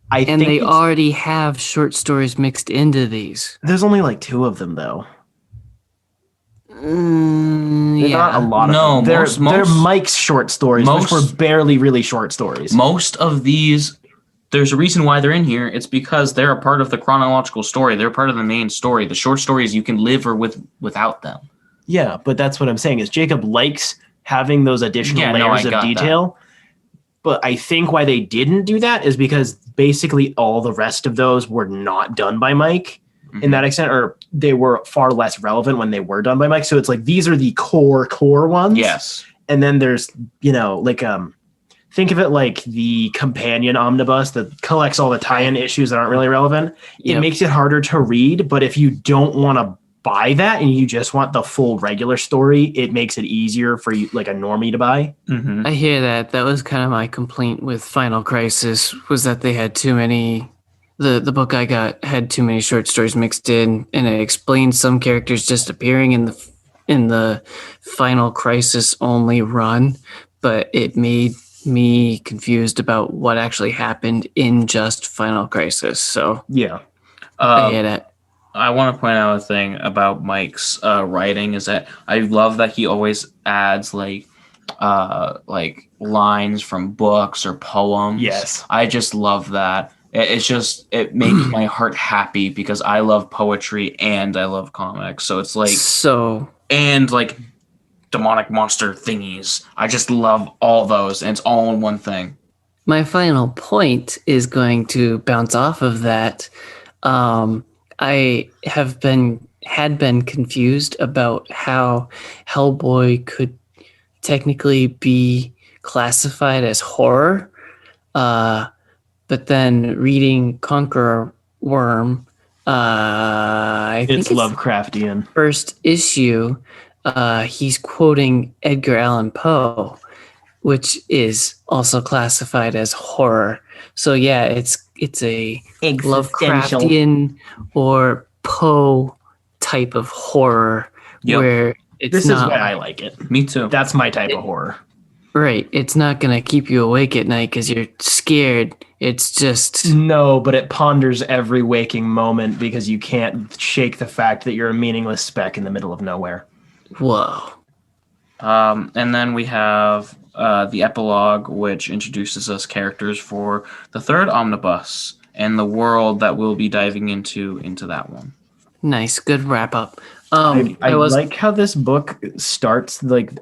they already have short stories mixed into these. There's only like 2 of them though. Not a lot of them. They're Mike's short stories, which were barely really short stories. Most of these, there's a reason why they're in here. It's because they're a part of the chronological story. They're part of the main story. The short stories you can live without them. Yeah, but that's what I'm saying is Jacob likes having those additional layers of detail. That. But I think why they didn't do that is because basically all the rest of those were not done by Mike in that extent, or they were far less relevant when they were done by Mike. So it's like, these are the core ones. Yes. And then there's, like, think of it like the companion omnibus that collects all the tie-in issues that aren't really relevant. It makes it harder to read, but if you don't want to buy that and you just want the full regular story, it makes it easier for you, like a normie, to buy. I hear that. That was kind of my complaint with Final Crisis, was that they had too many. The book I got had too many short stories mixed in, and it explained some characters just appearing in the Final Crisis only run, but it made me confused about what actually happened in just Final Crisis. So I hear that. I want to point out a thing about Mike's writing is that I love that he always adds like lines from books or poems. Yes. I just love that. It makes my heart happy because I love poetry and I love comics. So it's like and like demonic monster thingies. I just love all those, and it's all in one thing. My final point is going to bounce off of that. I had been confused about how Hellboy could technically be classified as horror, but then reading Conqueror Worm, I think it's Lovecraftian. First issue, he's quoting Edgar Allan Poe, which is also classified as horror. So yeah, it's a Lovecraftian or Poe type of horror where it's this is why I like it. Me too. That's my type of horror. Right. It's not going to keep you awake at night because you're scared. It's just... No, but it ponders every waking moment because you can't shake the fact that you're a meaningless speck in the middle of nowhere. Whoa. And then we have the epilogue, which introduces us characters for the third omnibus and the world that we'll be diving into that one. Nice, good wrap up. I like how this book starts. Like,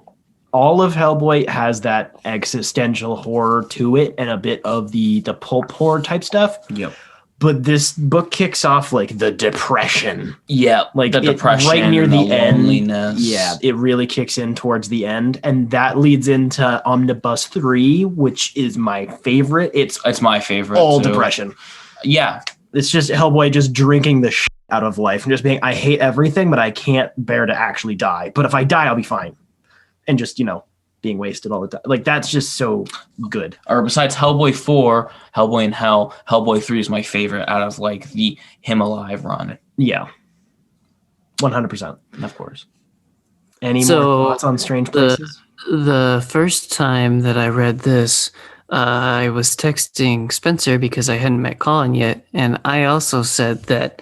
all of Hellboy has that existential horror to it and a bit of the pulp horror type stuff. Yep. But this book kicks off like the depression. Yeah, like the depression, right near the end. Loneliness. Yeah, it really kicks in towards the end, and that leads into Omnibus 3, which is my favorite. It's my favorite. All too. depression. Yeah, it's just Hellboy just drinking the shit out of life and just being, I hate everything, but I can't bear to actually die. But if I die, I'll be fine. And just, being wasted all the time. Like, that's just so good. Or besides Hellboy 4, Hellboy in Hell, Hellboy 3 is my favorite out of like the Him Alive run. Yeah. 100%. Of course. Any more thoughts on Strange Places? The first time that I read this, I was texting Spencer because I hadn't met Colin yet, and I also said that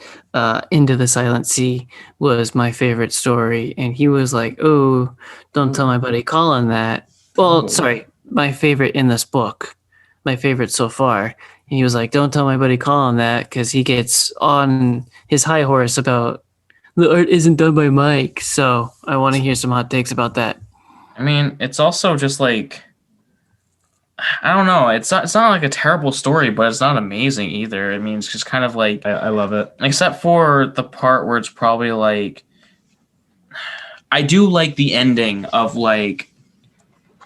Into the Silent Sea was my favorite story, and he was like, "Oh, don't tell my buddy Colin that." Well, sorry, my favorite in this book, my favorite so far. And he was like, "Don't tell my buddy Colin that," because he gets on his high horse about the art isn't done by Mike. So I want to hear some hot takes about that. I mean, it's also just like, I don't know. It's not like a terrible story, but it's not amazing either. I mean, it's just kind of like, I love it. Except for the part where it's probably like, I do like the ending of like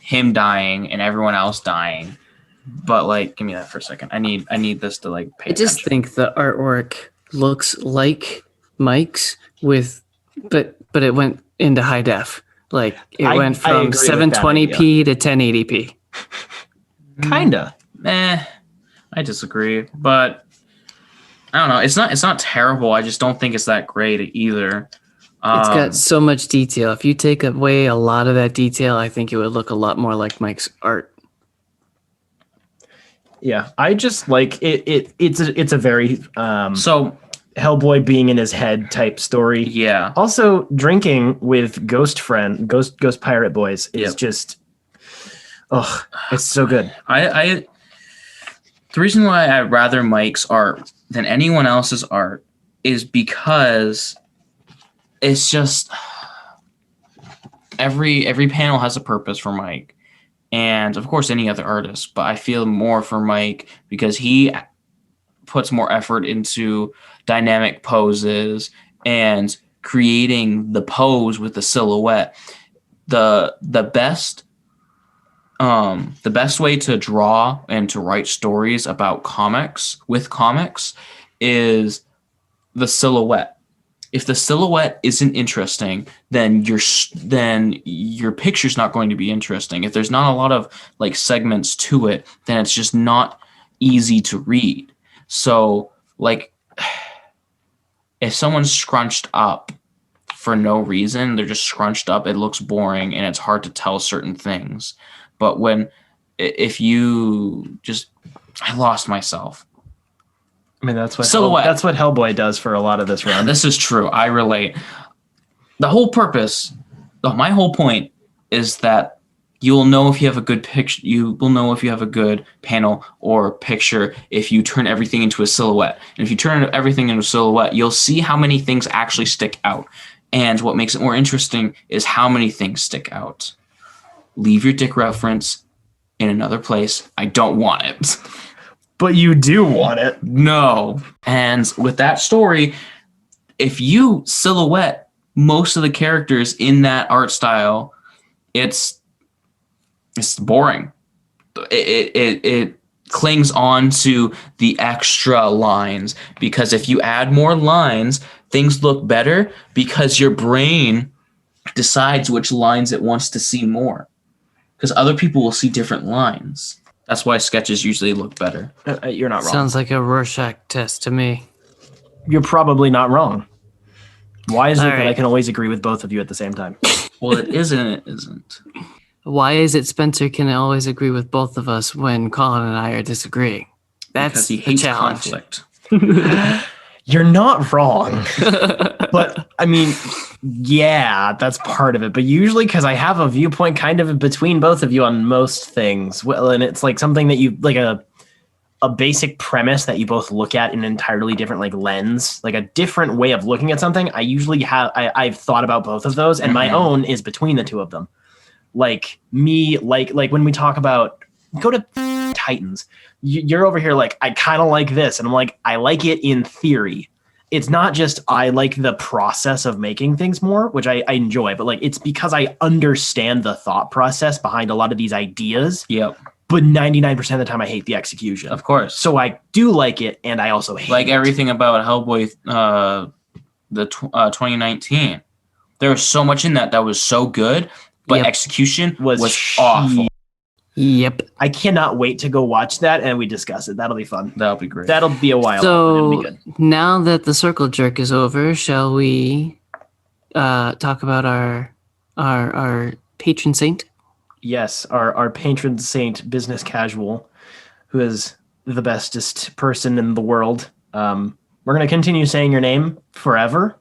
him dying and everyone else dying, but like, give me that for a second. I need this to like pay attention. I just think the artwork looks like Mike's but it went into high def. Like it went from 720p to 1080p. Kinda. I disagree, but I don't know. It's not terrible. I just don't think it's that great either. It's got so much detail. If you take away a lot of that detail, I think it would look a lot more like Mike's art. Yeah, I just like it. It's a very so Hellboy being in his head type story. Yeah. Also, drinking with Ghost Pirate Boys is just, it's so good. The reason why I rather Mike's art than anyone else's art is because it's just every panel has a purpose for Mike, and of course any other artist. But I feel more for Mike because he puts more effort into dynamic poses and creating the pose with the silhouette. The best way to draw and to write stories about comics is the silhouette. If the silhouette isn't interesting, then your picture's not going to be interesting. If there's not a lot of like segments to it, then it's just not easy to read. So like, if someone's scrunched up for no reason, they're just scrunched up, it looks boring and it's hard to tell certain things. But if you just, I lost myself. I mean, that's what Hellboy does for a lot of this run. This is true. I relate. The whole purpose, my whole point is that you will know if you have a good picture. You will know if you have a good panel or picture if you turn everything into a silhouette. And if you turn everything into a silhouette, you'll see how many things actually stick out. And what makes it more interesting is how many things stick out. Leave your dick reference in another place. I don't want it. But you do want it. No. And with that story, if you silhouette most of the characters in that art style, it's boring. It clings on to the extra lines, because if you add more lines, things look better because your brain decides which lines it wants to see more, because other people will see different lines. That's why sketches usually look better. You're not wrong. Sounds like a Rorschach test to me. You're probably not wrong. Why is it that right. I can always agree with both of you at the same time? Well, it isn't. It isn't. Why is it Spencer can always agree with both of us when Colin and I are disagreeing? That's Because he the hates challenge. conflict. You're not wrong. But I mean, yeah, that's part of it. But usually, because I have a viewpoint kind of between both of you on most things, well, and it's like something that you like a basic premise that you both look at in an entirely different like lens, like a different way of looking at something. I usually have I've thought about both of those, and my own is between the two of them. Like me, like when we talk about go to Titans, you're over here like I kind of like this, and I'm like I like it in theory. It's not just I like the process of making things more, which I enjoy, but like it's because I understand the thought process behind a lot of these ideas. Yep. But 99% of the time, I hate the execution. Of course. So I do like it, and I also hate like it. everything about Hellboy, 2019. There was so much in that was so good, but execution was awful. Yep. I cannot wait to go watch that, and we discuss it. That'll be fun. That'll be great. That'll be a while. So it'll be good. Now that the circle jerk is over, shall we talk about our patron saint? Yes, our patron saint, Business Casual, who is the bestest person in the world. We're going to continue saying your name forever.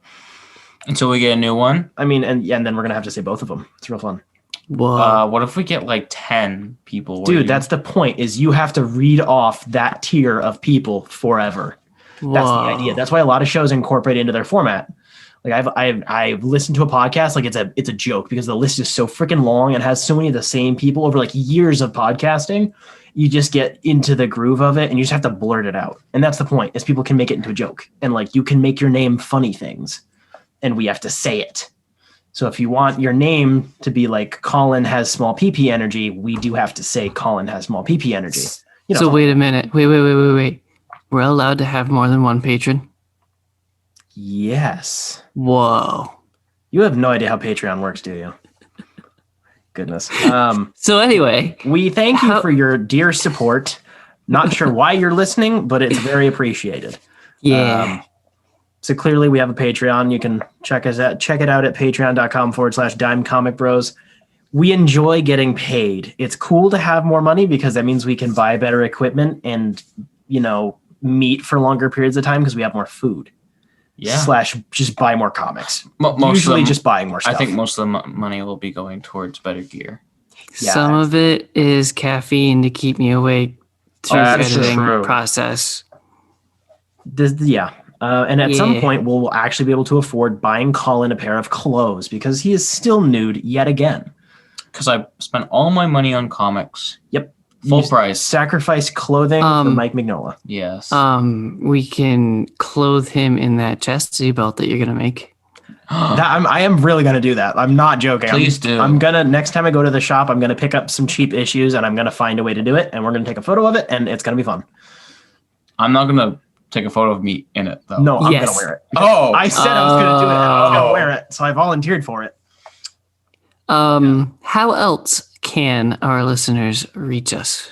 Until we get a new one? I mean, and then we're going to have to say both of them. It's real fun. Whoa. What if we get like 10 people? Dude, that's the point, is you have to read off that tier of people forever. Whoa. That's the idea. That's why a lot of shows incorporate into their format. Like I've listened to a podcast, like it's a joke because the list is so freaking long and has so many of the same people over like years of podcasting. You just get into the groove of it and you just have to blurt it out. And that's the point, is people can make it into a joke. And like you can make your name funny things and we have to say it. So if you want your name to be like Colin has small PP energy, we do have to say Colin has small PP energy. You know, so wait a minute. Wait. We're allowed to have more than one patron? Yes. Whoa. You have no idea how Patreon works, do you? Goodness. So anyway, we thank you for your dear support. Not sure why you're listening, but it's very appreciated. Yeah. So clearly we have a Patreon. You can check it out at patreon.com/dimecomicbros. We enjoy getting paid. It's cool to have more money because that means we can buy better equipment and, meet for longer periods of time because we have more food. Yeah. / just buy more comics. Usually just buying more stuff. I think most of the money will be going towards better gear. Yeah. Some of it is caffeine to keep me awake through the editing process. And at some point, we'll actually be able to afford buying Colin a pair of clothes because he is still nude yet again. Because I spent all my money on comics. Yep. Full price. Sacrifice clothing for Mike Mignola. Yes. We can clothe him in that chastity belt that you're going to make. I am really going to do that. I'm not joking. Please do. I'm going to, next time I go to the shop, I'm going to pick up some cheap issues and I'm going to find a way to do it. And we're going to take a photo of it and it's going to be fun. I'm not going to take a photo of me in it, though. No, I'm going to wear it. Oh. I said I was going to do it and I was going to wear it. So I volunteered for it. How else can our listeners reach us?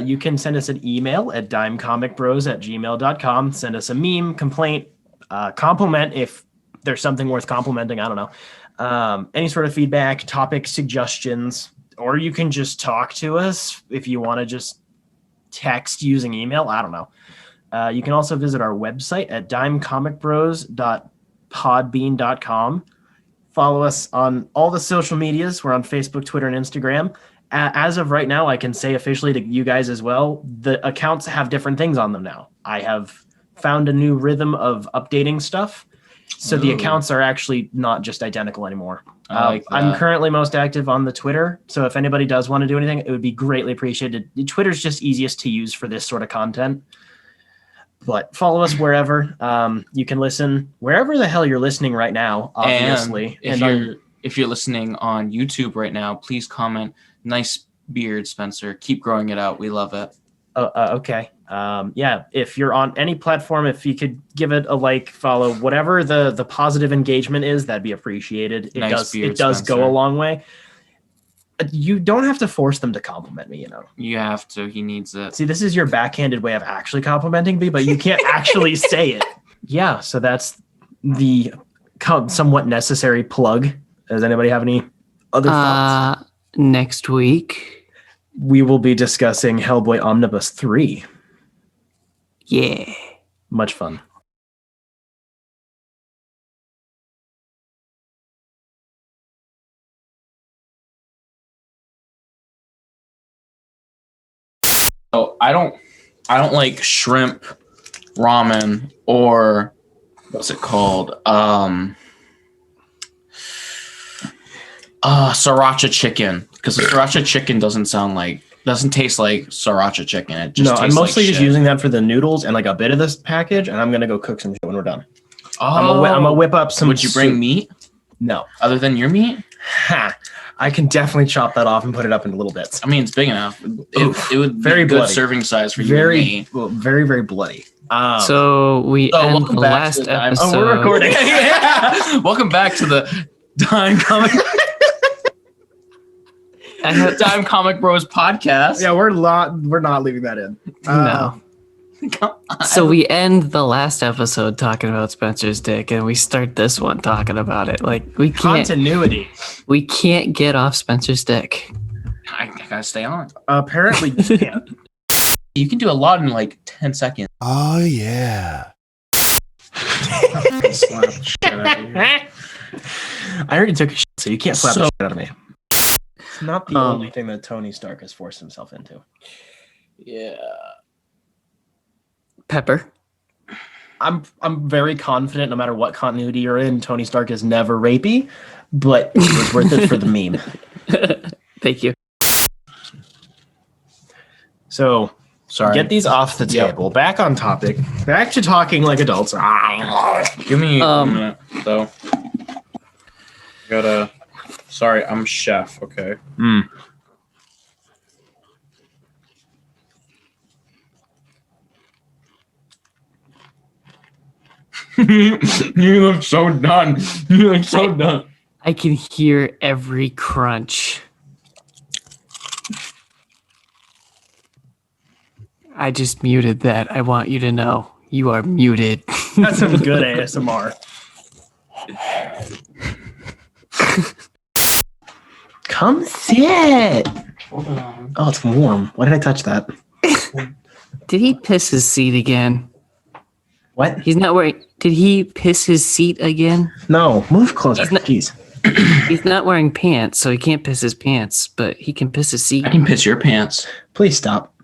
You can send us an email at dimecomicbros@gmail.com. Send us a meme, complaint, compliment if there's something worth complimenting. I don't know. Any sort of feedback, topic suggestions, or you can just talk to us if you want to just text using email. I don't know. You can also visit our website at dimecomicbros.podbean.com. Follow us on all the social medias. We're on Facebook, Twitter, and Instagram. As of right now, I can say officially to you guys as well, the accounts have different things on them now. I have found a new rhythm of updating stuff. So the accounts are actually not just identical anymore. I'm currently most active on the Twitter. So if anybody does want to do anything, it would be greatly appreciated. Twitter's just easiest to use for this sort of content. But follow us wherever. You can listen wherever the hell you're listening right now, obviously. And if you're listening on YouTube right now, please comment, "Nice beard, Spencer. Keep growing it out. We love it." Okay. If you're on any platform, if you could give it a like, follow, whatever the positive engagement is, that'd be appreciated. It does go a long way. You don't have to force them to compliment me, You have to. He needs it. See, this is your backhanded way of actually complimenting me, but you can't actually say it. Yeah, so that's the somewhat necessary plug. Does anybody have any other thoughts? Next week, we will be discussing Hellboy Omnibus 3. Yeah. Much fun. So I don't like shrimp ramen or what's it called? Sriracha chicken, because the sriracha chicken doesn't taste like sriracha chicken. It just I'm mostly just using that for the noodles and like a bit of this package, and I'm gonna go cook some shit when we're done. I'm gonna whip up some. Would you bring meat? No, other than your meat. I can definitely chop that off and put it up into little bits. I mean, it's big enough. It would be very a good bloody. serving size for you. Very, well, very, very bloody. So we end the last episode. Oh, we're recording. Yeah. Welcome back to the Dime Comic. Dime Comic Bros podcast. Yeah, we're not leaving that in. No. So we end the last episode talking about Spencer's dick, and we start this one talking about it. Like we can't continuity. We can't get off Spencer's dick. I gotta stay on. Apparently, you can't. You can do a lot in like 10 seconds. Oh yeah. Slap the shit out of you. I already took a shit, so you can't slap the shit out of me. It's not the only thing that Tony Stark has forced himself into. Yeah. Pepper. I'm very confident no matter what continuity you're in, Tony Stark is never rapey, but it was worth it for the meme. Thank you. So, sorry. Get these off the table. Yep. Back on topic. Back to talking like adults. Give me a minute, though. Sorry, I'm chef, okay? You look so done. You look so done. I can hear every crunch. I just muted that. I want you to know you are muted. That's some good ASMR. Come sit. Hold on. Oh, it's warm. Why did I touch that? Did he piss his seat again? What? He's not wearing. Did he piss his seat again? No, move closer. Jeez. He's not wearing pants, so he can't piss his pants, but he can piss his seat. I can piss your pants. Please stop.